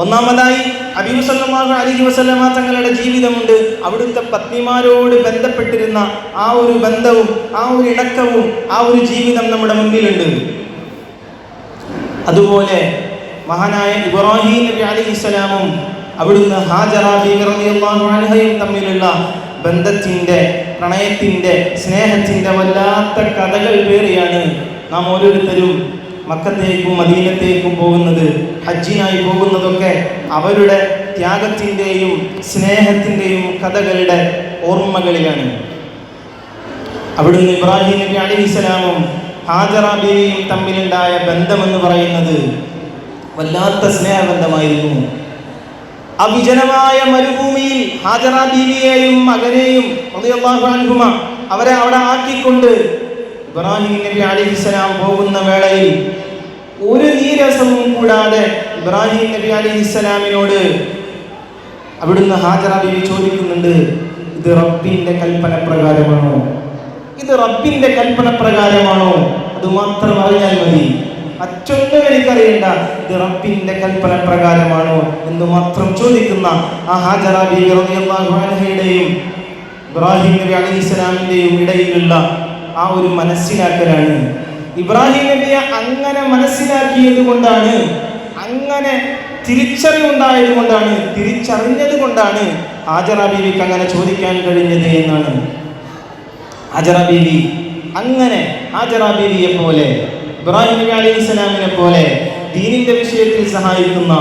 ഒന്നാമതായി ഹബീബ് സല്ലല്ലാഹു അലൈഹി വസല്ലമ തങ്ങളുടെ ജീവിതമുണ്ട്. അവിടുത്തെ പത്നിമാരോട് ബന്ധപ്പെട്ടിരുന്ന ആ ഒരു ബന്ധവും ആ ഒരു ഇണക്കവും ആ ഒരു ജീവിതം നമ്മുടെ മുന്നിലുണ്ട്. അതുപോലെ മഹാനായ ഇബ്രാഹിം നബി അലൈഹിസ്സലാമും അവിടുന്ന് ഹാജറ ബീവി റളിയല്ലാഹു അൻഹയും തമ്മിലുള്ള ബന്ധത്തിന്റെ, പ്രണയത്തിന്റെ, സ്നേഹത്തിന്റെ വല്ലാത്ത കഥകൾ പേറിയാണ് നാം ഓരോരുത്തരും മക്കത്തേക്കും മദീനത്തേക്കും പോകുന്നത്. ഹജ്ജിനായി പോകുന്നതൊക്കെ അവരുടെ ത്യാഗത്തിൻ്റെയും സ്നേഹത്തിൻ്റെയും കഥകളുടെ ഓർമ്മകളിലാണ്. അവിടുന്ന് ഇബ്രാഹിം നബി അലൈഹിസ്സലാമും ഹാജറ ബീവിയും തമ്മിലുണ്ടായ ബന്ധമെന്ന് പറയുന്നത് വല്ലാത്ത സ്നേഹബന്ധമായിരുന്നു. അവിജനമായ മരുഭൂമിയിൽ ഹാജറ ബീവിയെയും മകനെയും റളിയല്ലാഹു അൻഹുമ അവരെ അവിടെ ആക്കിക്കൊണ്ട് ഇബ്രാഹിം നബി അലൈഹിസ്സലാം പോകുന്ന വേളയിൽ ഒരു നീരസവും കൂടാതെ ഇബ്രാഹിം നബി അലൈഹിസ്സലാമിനോട് അവിടുന്ന് ഹാജറ ബീവി ചോദിക്കുന്നുണ്ട്, ഇത് റബ്ബിന്റെ കൽപ്പന പ്രകാരമാണോ? ഇത് റബ്ബിന്റെ കൽപ്പന പ്രകാരമാണോ? അത് മാത്രം അറിഞ്ഞാൽ മതി, മറ്റൊന്നും എനിക്കറിയണ്ട, ഇത് റബ്ബിന്റെ കൽപ്പന പ്രകാരമാണോ എന്ന് മാത്രം ചോദിക്കുന്ന ആ ഹാജറ ബീവി റളിയല്ലാഹു അൻഹയുടെയും ഇബ്രാഹിം നബി അലൈഹിസ്സലാമിന്റെയും ഇടയിലുള്ള ആ ഒരു മനസ്സിലാക്കലാണ്. ഇബ്രാഹിം നബിയെ അങ്ങനെ മനസ്സിലാക്കിയത് കൊണ്ടാണ്, അങ്ങനെ തിരിച്ചറിവുണ്ടായത് കൊണ്ടാണ്, തിരിച്ചറിഞ്ഞത് കൊണ്ടാണ് ഹാജറ ബീവിക്ക് അങ്ങനെ ചോദിക്കാൻ കഴിഞ്ഞത് എന്നാണ്. ഹാജറ ബീവി അങ്ങനെ ഹാജറ ബീവിയെ പോലെ, ഇബ്രാഹിം നബി അലൈഹിസ്സലാമിനെ പോലെ ദീനിന്റെ വിഷയത്തിൽ സഹായിക്കുന്ന,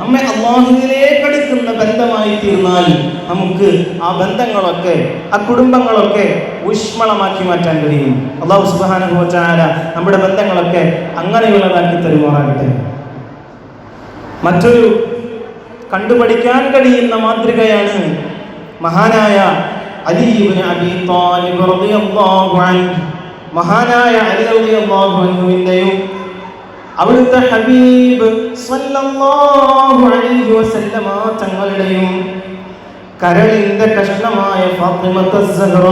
നമ്മെ അല്ലാഹുവിലേക്ക് അടുക്കുന്ന ബന്ധമായി തീർന്നാൽ നമുക്ക് ആ ബന്ധങ്ങളൊക്കെ, ആ കുടുംബങ്ങളൊക്കെ ഊഷ്മളമാക്കി മാറ്റാൻ കഴിയും. അല്ലാഹു സുബ്ഹാനഹു വ തആല നമ്മുടെ ബന്ധങ്ങളൊക്കെ അങ്ങനെയുള്ളതാക്കി തരുമാറാകട്ടെ. മറ്റൊരു കണ്ടുപഠിക്കാൻ കഴിയുന്ന മാതൃകയാണ് മഹാനായ അലി ഇബ്നു അബീ ത്വാലിബ് റളിയല്ലാഹു അൻഹു. മഹാനായ അലി റളിയല്ലാഹു അൻഹുവിന്റെയും അവിടുത്തെ ഹബീബ് സല്ലല്ലാഹു അലൈഹി വസല്ലമ തങ്ങളുടെയും കരളിന്റെ കഷ്ണമായ ഫാത്തിമത്ത് സഹ്റ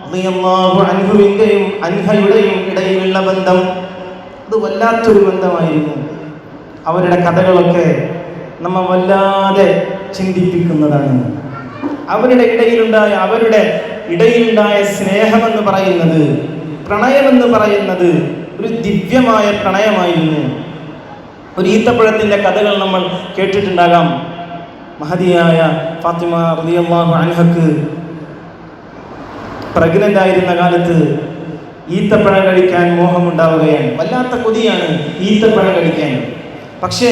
റളിയല്ലാഹു അൻഹുവിന്റെയും അൻഹയുടെയും ഇടയിലുള്ള ബന്ധം അത് വല്ലാത്തൊരു ബന്ധമായിരുന്നു. അവരുടെ കഥകളൊക്കെ നമ്മെ വല്ലാതെ ചിന്തിപ്പിക്കുന്നതാണ്. അവരുടെ ഇടയിലുണ്ടായ സ്നേഹമെന്ന് പറയുന്നത്, പ്രണയമെന്ന് പറയുന്നത് ഒരു ദിവ്യമായ പ്രണയമായിരുന്നു. ഒരു ഈത്തപ്പഴത്തിൻ്റെ കഥകൾ നമ്മൾ കേട്ടിട്ടുണ്ടാകാം. മഹദിയായ ഫാത്തിമ റളിയല്ലാഹു അൻഹക്ക് പ്രഗ്നന്റ് ആയിരുന്ന കാലത്ത് ഈത്തപ്പഴം കഴിക്കാൻ മോഹമുണ്ടാവുകയാണ്. വല്ലാത്ത കൊതിയാണ് ഈത്തപ്പഴം കഴിക്കാൻ. പക്ഷേ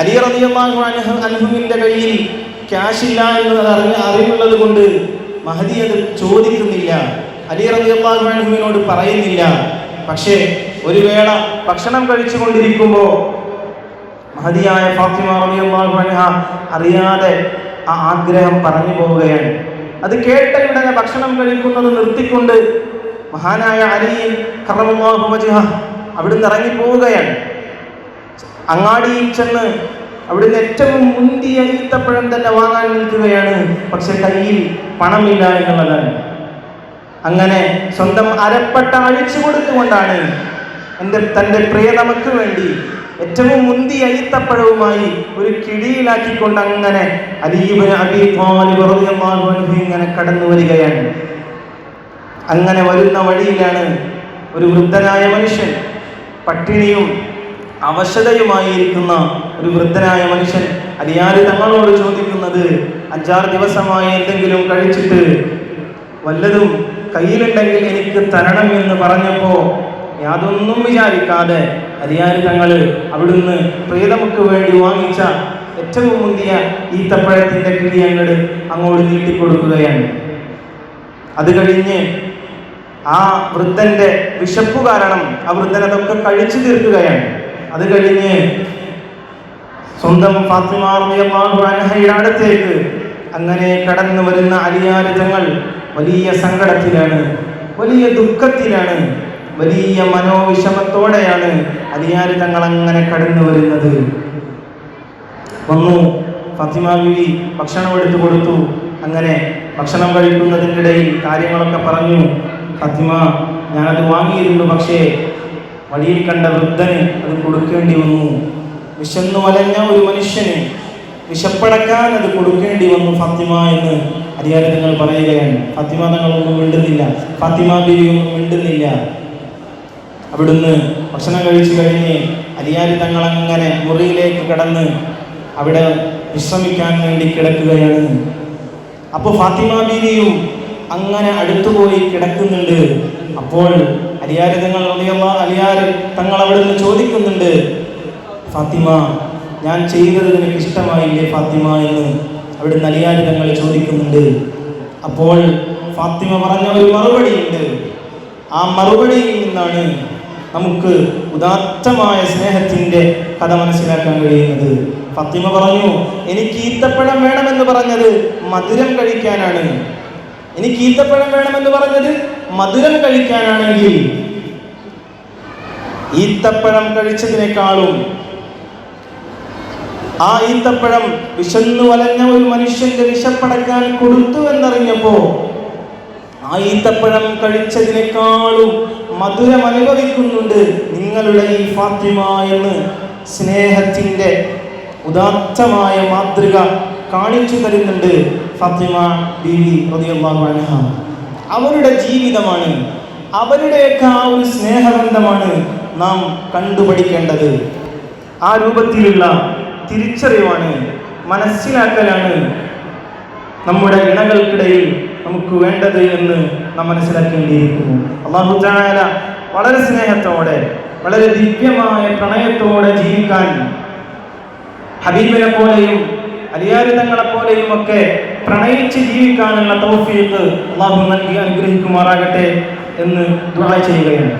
അലി റളിയല്ലാഹു അൻഹുവിന്റെ കയ്യിൽ ക്യാഷ് ഇല്ല എന്ന് അറിവുള്ളത് കൊണ്ട് മഹദി അത് ചോദിക്കുന്നില്ല, അലി റളിയല്ലാഹു അൻഹുവിനോട് പറയുന്നില്ല. പക്ഷേ ഒരു വേള ഭക്ഷണം കഴിച്ചുകൊണ്ടിരിക്കുമ്പോൾ മഹദിയായ ഫാത്തിമ റളിയല്ലാഹു അൻഹ അറിയാതെ ആ ആഗ്രഹം പറഞ്ഞു പോവുകയാണ്. അത് കേട്ട ഉടനെ ഭക്ഷണം കഴിക്കുന്നത് നിർത്തിക്കൊണ്ട് മഹാനായ അലി കറമല്ലാഹു വജ്ഹഹു അവിടുന്ന് ഇറങ്ങി പോവുകയാണ്. അങ്ങാടിയിൽ ചെന്ന് അവിടുന്ന് ഏറ്റവും മുന്തിയ ഈത്തപ്പഴം തന്നെ വാങ്ങാൻ നിൽക്കുകയാണ്. പക്ഷെ കയ്യിൽ പണമില്ല എന്നുള്ളതാണ്. അങ്ങനെ സ്വന്തം അരപ്പട്ട അഴിച്ചു കൊടുത്തുകൊണ്ടാണ് തൻ്റെ പ്രിയതമക്ക് വേണ്ടി ഏറ്റവും മുന്തിയ ഈത്തപ്പഴവുമായി ഒരു കിഴിയിലാക്കിക്കൊണ്ട് അങ്ങനെ അലി ഇബ്നു അബീ ത്വാലിബ് റളിയല്ലാഹു അൻഹു ഇങ്ങനെ കടന്നു വരികയാണ്. അങ്ങനെ വരുന്ന വഴിയിലാണ് ഒരു വൃദ്ധനായ മനുഷ്യൻ, പട്ടിണിയും അവശതയുമായിരിക്കുന്ന ഒരു വൃദ്ധനായ മനുഷ്യൻ അലിയാർ തങ്ങളോട് ചോദിക്കുന്നത്, 5-6 ദിവസമായി എന്തെങ്കിലും കഴിച്ചിട്ട് വല്ലതും കയ്യിലുണ്ടെങ്കിൽ എനിക്ക് തരണം എന്ന് പറഞ്ഞപ്പോൾ യാതൊന്നും വിചാരിക്കാതെ അലിയാർ തങ്ങൾ അവിടുന്ന് പ്രിയതമക്ക് വേണ്ടി വാങ്ങിച്ച ഏറ്റവും മുന്തിയ ഈത്തപ്പഴത്തിൻ്റെ കിഴിയങ്ങൾ അങ്ങോട്ട് നീട്ടിക്കൊടുക്കുകയാണ്. അത് കഴിഞ്ഞ് ആ വൃദ്ധന്റെ വിശപ്പ് കാരണം ആ വൃദ്ധൻ അതൊക്കെ കഴിച്ചു തീർക്കുകയാണ്. അത് കഴിഞ്ഞ് സ്വന്തം ഫാത്തിമ റളിയല്ലാഹു അൻഹയുടെ അടുത്തേക്ക് അങ്ങനെ കടന്നു വരുന്ന അലിയാർ തങ്ങൾ വലിയ സങ്കടത്തിലാണ്, വലിയ ദുഃഖത്തിലാണ്, വലിയ മനോവിഷമത്തോടെയാണ് അലിയാർ തങ്ങൾ അങ്ങനെ കടന്നു വരുന്നത്. വന്നു ഫാത്തിമ ബീവി ഭക്ഷണം എടുത്തു കൊടുത്തു. അങ്ങനെ ഭക്ഷണം കഴിക്കുന്നതിനിടയിൽ കാര്യങ്ങളൊക്കെ പറഞ്ഞു. ഫാത്തിമ, ഞാനത് വാങ്ങിയിരുന്നു, പക്ഷേ വഴിയിൽ കണ്ട വൃദ്ധന് അത് കൊടുക്കേണ്ടി വന്നു. വിശന്നു വലഞ്ഞ ഒരു മനുഷ്യന് വിശപ്പടക്കാൻ അത് കൊടുക്കേണ്ടി വന്നു ഫാത്തിമ എന്ന് അലിയാർ തങ്ങൾ പറയുകയാണ്. ഫാത്തിമ തങ്ങളൊന്നും മിണ്ടുന്നില്ല, ഫാത്തിമ ബീവി ഒന്നും മിണ്ടുന്നില്ല. അവിടുന്ന് ഭക്ഷണം കഴിച്ചു കഴിഞ്ഞ് അലിയാർ തങ്ങൾ അങ്ങനെ മുറിയിലേക്ക് കടന്ന് അവിടെ വിശ്രമിക്കാൻ വേണ്ടി കിടക്കുകയാണ്. അപ്പോൾ ഫാത്തിമ ബീവിയും അങ്ങനെ അടുത്തുപോയി കിടക്കുന്നുണ്ട്. അപ്പോൾ അലിയാർ തങ്ങൾ അവിടുന്ന് ചോദിക്കുന്നുണ്ട്, ഫാത്തിമ, ഞാൻ ചെയ്തത് നിനക്ക് ഇഷ്ടമായില്ലേ ഫാത്തിമ എന്ന് അവിടുന്ന് അലിയാർ തങ്ങൾ ചോദിക്കുന്നുണ്ട്. അപ്പോൾ ഫാത്തിമ പറഞ്ഞ ഒരു മറുപടിയുണ്ട്. ആ മറുപടിയിൽ നിന്നാണ് നമുക്ക് ഉദാത്തമായ സ്നേഹത്തിൻ്റെ കഥ മനസ്സിലാക്കാൻ കഴിയുന്നത്. ഫാത്തിമ പറഞ്ഞു, എനിക്ക് ഈത്തപ്പഴം വേണമെന്ന് പറഞ്ഞത് മധുരം കഴിക്കാനാണ്. എനിക്ക് ഈത്തപ്പഴം വേണമെന്ന് പറഞ്ഞത് മധുരം കഴിക്കാനാണെങ്കിൽ ഈത്തപ്പഴം കഴിച്ചതിനേക്കാളും ആ ഈത്തപ്പഴം വിശന്നു വലഞ്ഞ ഒരു മനുഷ്യന്റെ വിശപ്പടക്കാൻ കൊടുത്തു എന്നറിഞ്ഞപ്പോ ആ ഈത്തപ്പഴം കഴിച്ചതിനേക്കാളും മധുരം അനുഭവിക്കുന്നുണ്ട് നിങ്ങളുടെ ഈ ഫാത്തിമ എന്ന് സ്നേഹത്തിന്റെ ഉദാത്തമായ മാതൃക കാണിച്ചു തരുന്നുണ്ട് ഫാത്തിമ ബീവി റളിയല്ലാഹു അൻഹ. അവരുടെ ജീവിതമാണ്, അവരുടെയൊക്കെ ആ ഒരു സ്നേഹബന്ധമാണ് നാം കണ്ടുപഠിക്കേണ്ടത്. ആ രൂപത്തിലുള്ള തിരിച്ചറിവാണ്, മനസ്സിലാക്കലാണ് നമ്മുടെ ഇണകൾക്കിടയിൽ നമുക്ക് വേണ്ടത് എന്ന് നാം മനസ്സിലാക്കേണ്ടിയിരിക്കുന്നു. അല്ലാഹു തആല വളരെ സ്നേഹത്തോടെ, വളരെ ദിവ്യമായ പ്രണയത്തോടെ ജീവിക്കാൻ ഹബീബിനെ പോലെയും അലിയാർ തങ്ങളെ പോലെയും ഒക്കെ പ്രണയിച്ച് ജീവിക്കാനുള്ള തൗഫീഖ് അല്ലാഹു നൽകി അനുഗ്രഹിക്കുമാറാകട്ടെ എന്ന് ദുആ ചെയ്യുകയാണ്.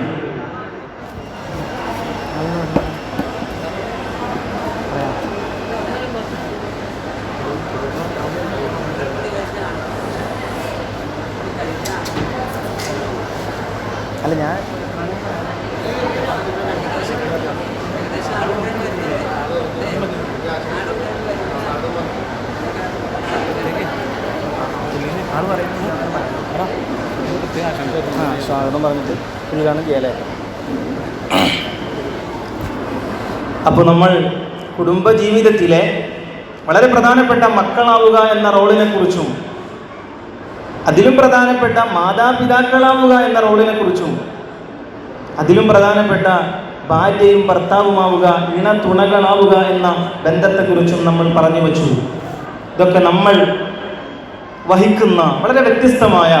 അല്ല ഞാൻ സ്വാഗതം പറഞ്ഞിട്ട് പിന്നീടാണ് ചെയ്യലേ. അപ്പോൾ നമ്മൾ കുടുംബജീവിതത്തിലെ വളരെ പ്രധാനപ്പെട്ട മക്കളാവുക എന്ന റോളിനെ കുറിച്ചും അതിലും പ്രധാനപ്പെട്ട മാതാപിതാക്കളാവുക എന്ന റോളിനെ കുറിച്ചും അതിലും പ്രധാനപ്പെട്ട ഭാര്യയും ഭർത്താവുമാവുക, ഇണതുണകളാവുക എന്ന ബന്ധത്തെക്കുറിച്ചും നമ്മൾ പറഞ്ഞു വച്ചു. ഇതൊക്കെ നമ്മൾ വഹിക്കുന്ന വളരെ വ്യത്യസ്തമായ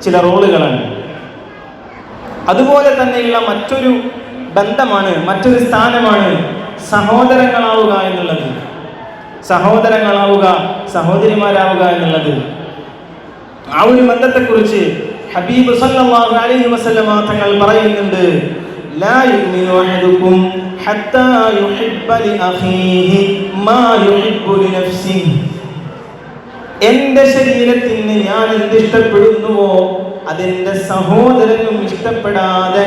ചില റോളുകളാണ്. അതുപോലെ തന്നെയുള്ള മറ്റൊരു ബന്ധമാണ്, മറ്റൊരു സ്ഥാനമാണ് സഹോദരങ്ങളാവുക എന്നുള്ളത്, സഹോദരങ്ങളാവുക, സഹോദരിമാരാവുക എന്നുള്ളത്. ആ ഒരു ബന്ധത്തെക്കുറിച്ച് ഹബീബ് സല്ലല്ലാഹു അലൈഹി വസല്ലമ തങ്ങൾ പറയുന്നുണ്ട്, ലാ യുമിനു അഹദുകും ഹത്താ യുഹിബ്ബ ലി അഖീഹി മാ യുഹിബ്ബു ലി നഫ്സിഹി. എൻ്റെ ശരീരത്തിന് ഞാൻ എന്തിഷ്ടപ്പെടുന്നുവോ അതെൻ്റെ സഹോദരനും ഇഷ്ടപ്പെടാതെ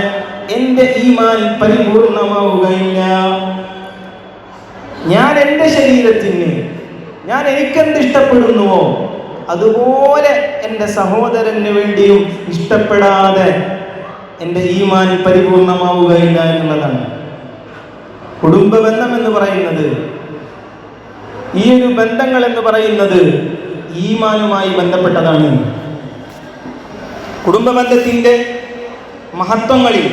എൻ്റെ ഈമാൻ പരിപൂർണമാവുകയില്ല. ഞാൻ എൻ്റെ ശരീരത്തിന് എനിക്കെന്ത് ഇഷ്ടപ്പെടുന്നുവോ അതുപോലെ എൻ്റെ സഹോദരന് വേണ്ടിയും ഇഷ്ടപ്പെടാതെ എൻ്റെ ഈമാൻ പരിപൂർണമാവുകയില്ല എന്നുള്ളതാണ്. കുടുംബ ബന്ധം എന്ന് പറയുന്നത്, ഈ ഒരു ബന്ധങ്ങൾ എന്ന് പറയുന്നത് ഈമാനുമായി ബന്ധപ്പെട്ടതാണ്. കുടുംബ ബന്ധത്തിൻ്റെ മഹത്വങ്ങളിൽ,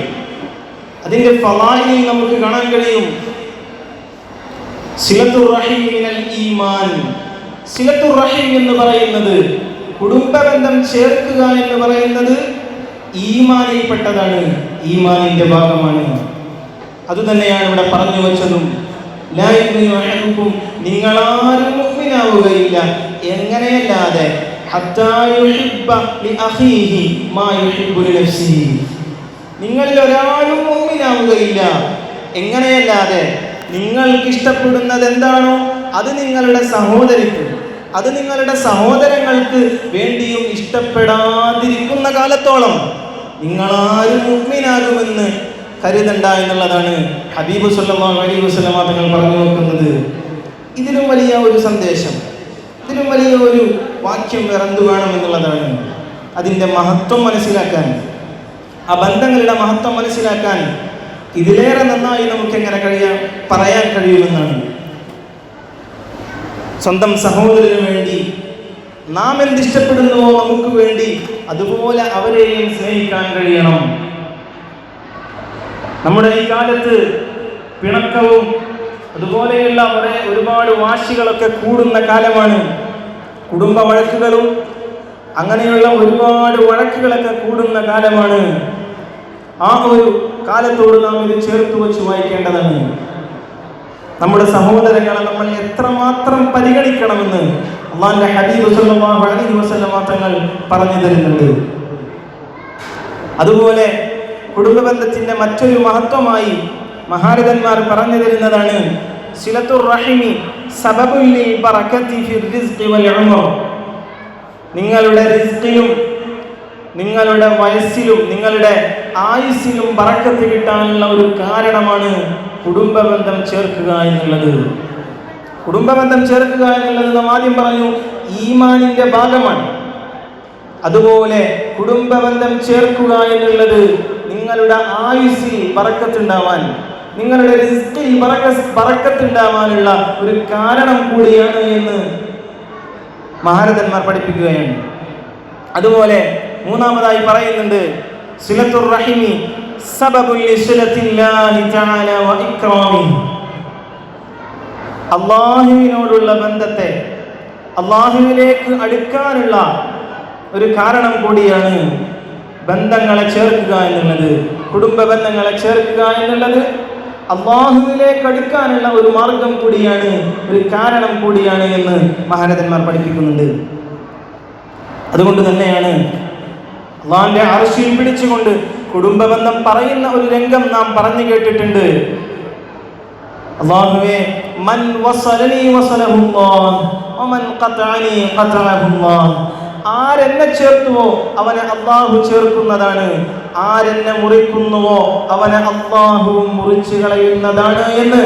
അതിൻ്റെ ഫളായിൽ നമുക്ക് കാണാൻ കഴിയും. സിലത്തുർ റഹീം മിനൽ ഈമാൻ. സിലത്തുർ റഹീം എന്ന് പറയുന്നത്, കുടുംബ ബന്ധം ചേർക്കുക എന്ന് പറയുന്നത് ഈമാനിൽപ്പെട്ടതാണ്, ഈമാനിന്റെ ഭാഗമാണ്. അതുതന്നെയാണ് ഇവിടെ പറഞ്ഞു വെച്ചതും. ലാ യുമിനു അഹദുകും, നിങ്ങളാരും മുഅ്മിനാവുകയില്ല എങ്ങനെയല്ലാതെ ഹത്താ യുഹിബ്ബ ലി അഖീഹി മാ യുഹിബ്ബു ലി നഫ്സിഹി. നിങ്ങളിൽ ഒരാളും മുഅ്മിനാവുകയില്ല എങ്ങനെയല്ലാതെ നിങ്ങൾക്ക് ഇഷ്ടപ്പെടുന്നത് എന്താണോ അത് നിങ്ങളുടെ സഹോദരിക്ക്, അത് നിങ്ങളുടെ സഹോദരങ്ങൾക്ക് വേണ്ടിയും ഇഷ്ടപ്പെടാതിരിക്കുന്ന കാലത്തോളം നിങ്ങളാരും മുഅ്മിനാകുമെന്ന് കരുതണ്ട എന്നുള്ളതാണ് ഹബീബ് സല്ലല്ലാഹു അലൈഹി വസല്ലമ തങ്ങൾ പറഞ്ഞു വെക്കുന്നത്. ഇതിലും വലിയ ഒരു സന്ദേശം, ഇതിലും വലിയ ഒരു വാക്യം വേറെന്തു വേണമെന്നുള്ളതാണ്. അതിൻ്റെ മഹത്വം മനസ്സിലാക്കാൻ, ആ ബന്ധങ്ങളുടെ മഹത്വം മനസ്സിലാക്കാൻ ഇതിലേറെ നന്നായി നമുക്ക് എങ്ങനെ പറയാൻ കഴിയുമെന്നാണ്. സ്വന്തം സഹോദരന് വേണ്ടി നാം എന്തിഷ്ടപ്പെടുന്നുവോ നമുക്ക് വേണ്ടി അതുപോലെ അവരെയും സ്നേഹിക്കാൻ കഴിയണം. നമ്മുടെ ഈ കാലത്ത് പിണക്കവും അതുപോലെയുള്ള ഒരുപാട് വാശികളൊക്കെ കൂടുന്ന കാലമാണ്. കുടുംബ വഴക്കുകളും അങ്ങനെയുള്ള ഒരുപാട് വഴക്കുകളൊക്കെ കൂടുന്ന കാലമാണ്. ആ ഒരു കാലത്തോട് നാം ഇത് ചേർത്ത് വെച്ച് വായിക്കേണ്ടതാണ്. നമ്മുടെ സഹോദരങ്ങളെ നമ്മൾ എത്രമാത്രം പരിഗണിക്കണമെന്ന് അല്ലാഹുവിന്റെ ഹബീബ് സല്ലല്ലാഹു അലൈഹി വസല്ലമ തങ്ങൾ പറഞ്ഞു തരുന്നുണ്ട്. അതുപോലെ കുടുംബ ബന്ധത്തിന്റെ മറ്റൊരു മഹത്വമായി മഹാരഥന്മാർ പറഞ്ഞു തരുന്നതാണ് സിലത്തുർ റഹിമി സബബുൽ ലിൽ ബറകതി ഫിർ റിസ്ഖി വൽ ഉമർ. നിങ്ങളുടെ റിസ്ഖിലും നിങ്ങളുടെ വയസ്സിലും നിങ്ങളുടെ ആയുസ്സിലും ബറക്കത്ത് കിട്ടാനുള്ള ഒരു കാരണമാണ് കുടുംബ ബന്ധം ചേർക്കുക എന്നുള്ളത്. കുടുംബ ബന്ധം ചേർക്കുക എന്നുള്ളത് നാം ആദ്യം പറഞ്ഞു ഈമാനിന്റെ ഭാഗമാണ്. അതുപോലെ കുടുംബ ബന്ധം ചേർക്കുക എന്നുള്ളത് നിങ്ങളുടെ ആയുസ്സിൽ ബറക്കത്തുണ്ടാവാൻ, നിങ്ങളുടെ റിസ്കിൽ ബറക്കത്തുണ്ടാവാനുള്ള ഒരു കാരണം കൂടിയാണ് എന്ന് മഹാരഥന്മാർ പഠിപ്പിക്കുകയാണ്. അതുപോലെ മൂന്നാമതായി പറയുന്നുണ്ട് സിലത്തുർ റഹിമി സബബുൽ ലിസിലത്തില്ലാഹി തആല വ ഇക്റാമിഹി. അല്ലാഹുവിനോടുള്ള ബന്ധത്തെ അല്ലാഹുവിലേക്ക് അടുക്കാനുള്ള ഒരു കാരണം കൂടിയാണ് ബന്ധങ്ങളെ ചേർക്കുക എന്നുള്ളത്. കുടുംബ ബന്ധങ്ങളെ ചേർക്കുക എന്നുള്ളത് അല്ലാഹുവിലേക്ക് അടുക്കാനുള്ള ഒരു മാർഗം കൂടിയാണ്, ഒരു കാരണം കൂടിയാണ് എന്ന് മഹാരഥന്മാർ പഠിപ്പിക്കുന്നുണ്ട്. അതുകൊണ്ട് തന്നെയാണ് അല്ലാഹുവിന്റെ അർശിൽ പിടിച്ചുകൊണ്ട് കുടുംബ ബന്ധം പറയുന്ന ഒരു രംഗം നാം പറഞ്ഞു കേട്ടിട്ടുണ്ട്. അല്ലാഹുവേ മൻ വസലനി വസലഹുല്ലാഹ് വമൻ ഖതഅനി ഖതഅഹുല്ലാഹ്. ആരെന്നെ ചേർത്തുവോ അവനെ അല്ലാഹു ചേർക്കുന്നതാണ്, ആരെന്നെ മുറിക്കുന്നുവോ അവനെ അല്ലാഹുവും മുറിച്ചു കളയുന്നതാണ് എന്ന്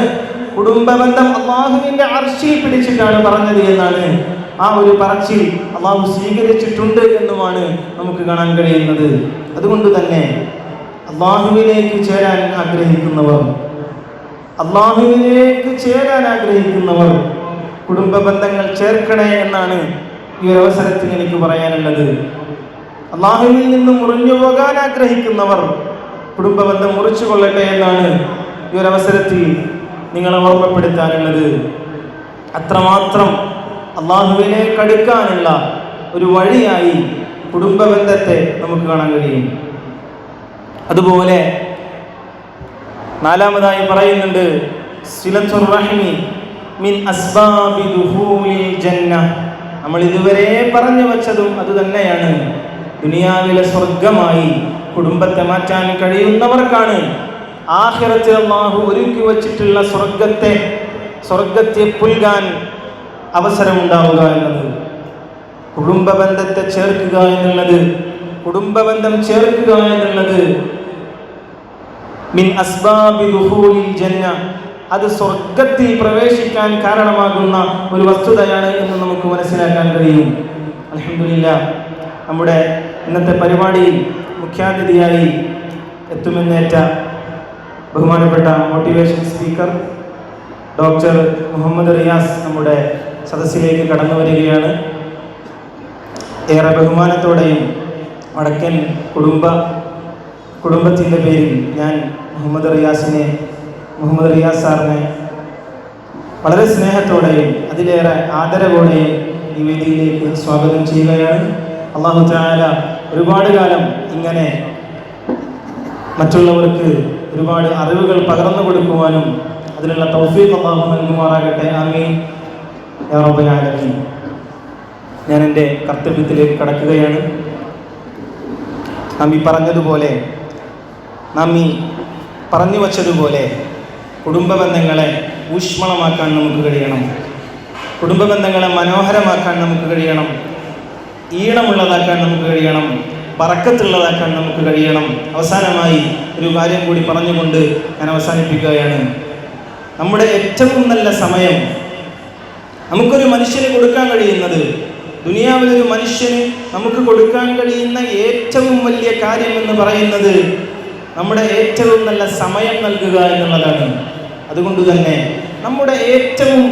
കുടുംബ ബന്ധം അല്ലാഹുവിന്റെ അർശിൽ പിടിച്ചിട്ടാണ് പറഞ്ഞത് എന്നാണ്. ആ ഒരു പറച്ചിൽ അല്ലാഹു സ്വീകരിച്ചിട്ടുണ്ട് എന്നുമാണ് നമുക്ക് കാണാൻ കഴിയുന്നത്. അതുകൊണ്ട് തന്നെ അല്ലാഹുവിലേക്ക് ചേരാൻ ആഗ്രഹിക്കുന്നവർ, അല്ലാഹുവിലേക്ക് ചേരാൻ ആഗ്രഹിക്കുന്നവർ കുടുംബ ബന്ധങ്ങൾ ചേർക്കണേ എന്നാണ് ഈ ഒരു അവസരത്തിൽ എനിക്ക് പറയാനുള്ളത്. അല്ലാഹുവിൽ നിന്നും മുറിഞ്ഞു പോകാൻ ആഗ്രഹിക്കുന്നവർ കുടുംബ ബന്ധം മുറിച്ചു കൊള്ളട്ടെ എന്നാണ് ഈ ഒരു അവസരത്തിൽ നിങ്ങളെ ഓർമ്മപ്പെടുത്താനുള്ളത്. അത്രമാത്രം അല്ലാഹുവിലേക്ക് അടുക്കാനുള്ള ഒരു വഴിയായി കുടുംബ ബന്ധത്തെ നമുക്ക് കാണാൻ കഴിയും. അതുപോലെ നാലാമതായി പറയുന്നുണ്ട് സിലത്തുർ റഹ്മി മിൻ അസ്ബാബി ദുഖൂലിൽ ജന്ന. നമ്മൾ ഇതുവരെ പറഞ്ഞു വച്ചതും അത് തന്നെയാണ്. ദുനിയാവിലെ സ്വർഗമായി കുടുംബത്തെ മാറ്റാൻ കഴിയുന്നവർക്കാണ് ആഖിറത്തിൽ അല്ലാഹു ഒരുക്കി വച്ചിട്ടുള്ള സ്വർഗത്തെ പുൽകാൻ അവസരമുണ്ടാവുക എന്നത്. കുടുംബബന്ധത്തെ ചേർക്കുക എന്നുള്ളത്, കുടുംബബന്ധം ചേർക്കുക എന്നുള്ളത് മിൻ അസ്ബാബി ദുഖൂലിൽ ജന്ന, അത് സ്വർഗത്തിൽ പ്രവേശിക്കാൻ കാരണമാകുന്ന ഒരു വസ്തുതയാണ് എന്ന് നമുക്ക് മനസ്സിലാക്കാൻ കഴിയും. അൽഹംദുലില്ലാഹ്, നമ്മുടെ ഇന്നത്തെ പരിപാടിയിൽ മുഖ്യാതിഥിയായി എത്തുമെന്നേറ്റ ബഹുമാനപ്പെട്ട motivation speaker doctor Muhammad Riyas നമ്മുടെ സദസ്സിലേക്ക് കടന്നു വരികയാണ്. ഏറെ ബഹുമാനത്തോടെയും വടക്കൻ കുടുംബത്തിൻ്റെ പേരിൽ ഞാൻ മുഹമ്മദ് റിയാസ് സാറിനെ വളരെ സ്നേഹത്തോടെയും അതിലേറെ ആദരവോടെയും ഈ വേദിയിലേക്ക് സ്വാഗതം ചെയ്യുകയാണ്. അല്ലാഹു തആല ഒരുപാട് കാലം ഇങ്ങനെ മറ്റുള്ളവർക്ക് ഒരുപാട് അറിവുകൾ പകർന്നു കൊടുക്കുവാനും അതിനുള്ള തൗഫീഖ് അല്ലാഹു നൽകുമാറാകട്ടെ. ആമീൻ യാ റബ്ബൽ ആലമീൻ. ഞാൻ എൻ്റെ കർത്തവ്യത്തിലേക്ക് കടക്കുകയാണ്. നാം ഈ പറഞ്ഞു വച്ചതുപോലെ കുടുംബ ബന്ധങ്ങളെ ഊഷ്മളമാക്കാൻ നമുക്ക് കഴിയണം. കുടുംബ ബന്ധങ്ങളെ മനോഹരമാക്കാൻ നമുക്ക് കഴിയണം. ഈണമുള്ളതാക്കാൻ നമുക്ക് കഴിയണം. ബറക്കത്തുള്ളതാക്കാൻ നമുക്ക് കഴിയണം. അവസാനമായി ഒരു കാര്യം കൂടി പറഞ്ഞുകൊണ്ട് ഞാൻ അവസാനിപ്പിക്കുകയാണ്. നമ്മുടെ ഏറ്റവും നല്ല സമയം നമുക്കൊരു മനുഷ്യന് കൊടുക്കാൻ കഴിയുന്നത്, ദുനിയാവിലൊരു മനുഷ്യന് നമുക്ക് കൊടുക്കാൻ കഴിയുന്ന ഏറ്റവും വലിയ കാര്യം എന്ന് പറയുന്നത് നമ്മുടെ ഏറ്റവും നല്ല സമയം നൽകുക എന്നുള്ളതാണ്. അതുകൊണ്ട് തന്നെ നമ്മുടെ ഏറ്റവും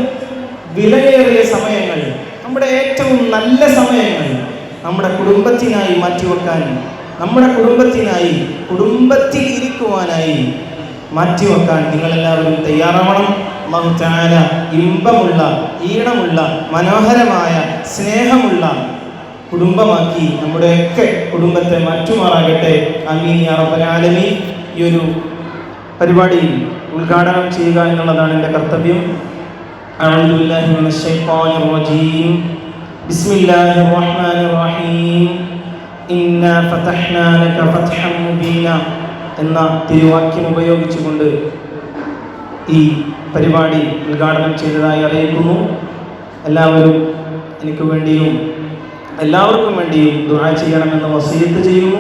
വിലയേറിയ സമയങ്ങൾ, നമ്മുടെ ഏറ്റവും നല്ല സമയങ്ങൾ നമ്മുടെ കുടുംബത്തിനായി മാറ്റിവെക്കാൻ, നമ്മുടെ കുടുംബത്തിൽ ഇരിക്കുവാനായി മാറ്റിവെക്കാൻ നിങ്ങളെല്ലാവരും തയ്യാറാവണം. അല്ലാഹു തആല ഇമ്പമുള്ള, ഈണമുള്ള, മനോഹരമായ, സ്നേഹമുള്ള കുടുംബമാക്കി നമ്മുടെയൊക്കെ കുടുംബത്തെ മാറ്റുമാറാകട്ടെ. ആമീൻ യാ റബ്ബൽ ആലമീൻ. ഈ ഒരു പരിപാടിയിൽ ഉദ്ഘാടനം ചെയ്യുക എന്നുള്ളതാണ് എൻ്റെ കർത്തവ്യം. അഊദു ബില്ലാഹി മിനശ് ശൈത്വാനിർ റജീം. ബിസ്മില്ലാഹിർ റഹ്മാനിർ റഹീം. ഇന്നാ ഫതഹ്നാ ലക ഫത്ഹൻ മുബീന എന്ന തിരുവാക്യം ഉപയോഗിച്ചുകൊണ്ട് ഈ പരിപാടി ഉദ്ഘാടനം ചെയ്തതായി അറിയിക്കുന്നു. എല്ലാവരും എനിക്ക് വേണ്ടിയും എല്ലാവർക്കും വേണ്ടിയും ദുആ ചെയ്യണമെന്ന് വസിയത്ത് ചെയ്യുന്നു.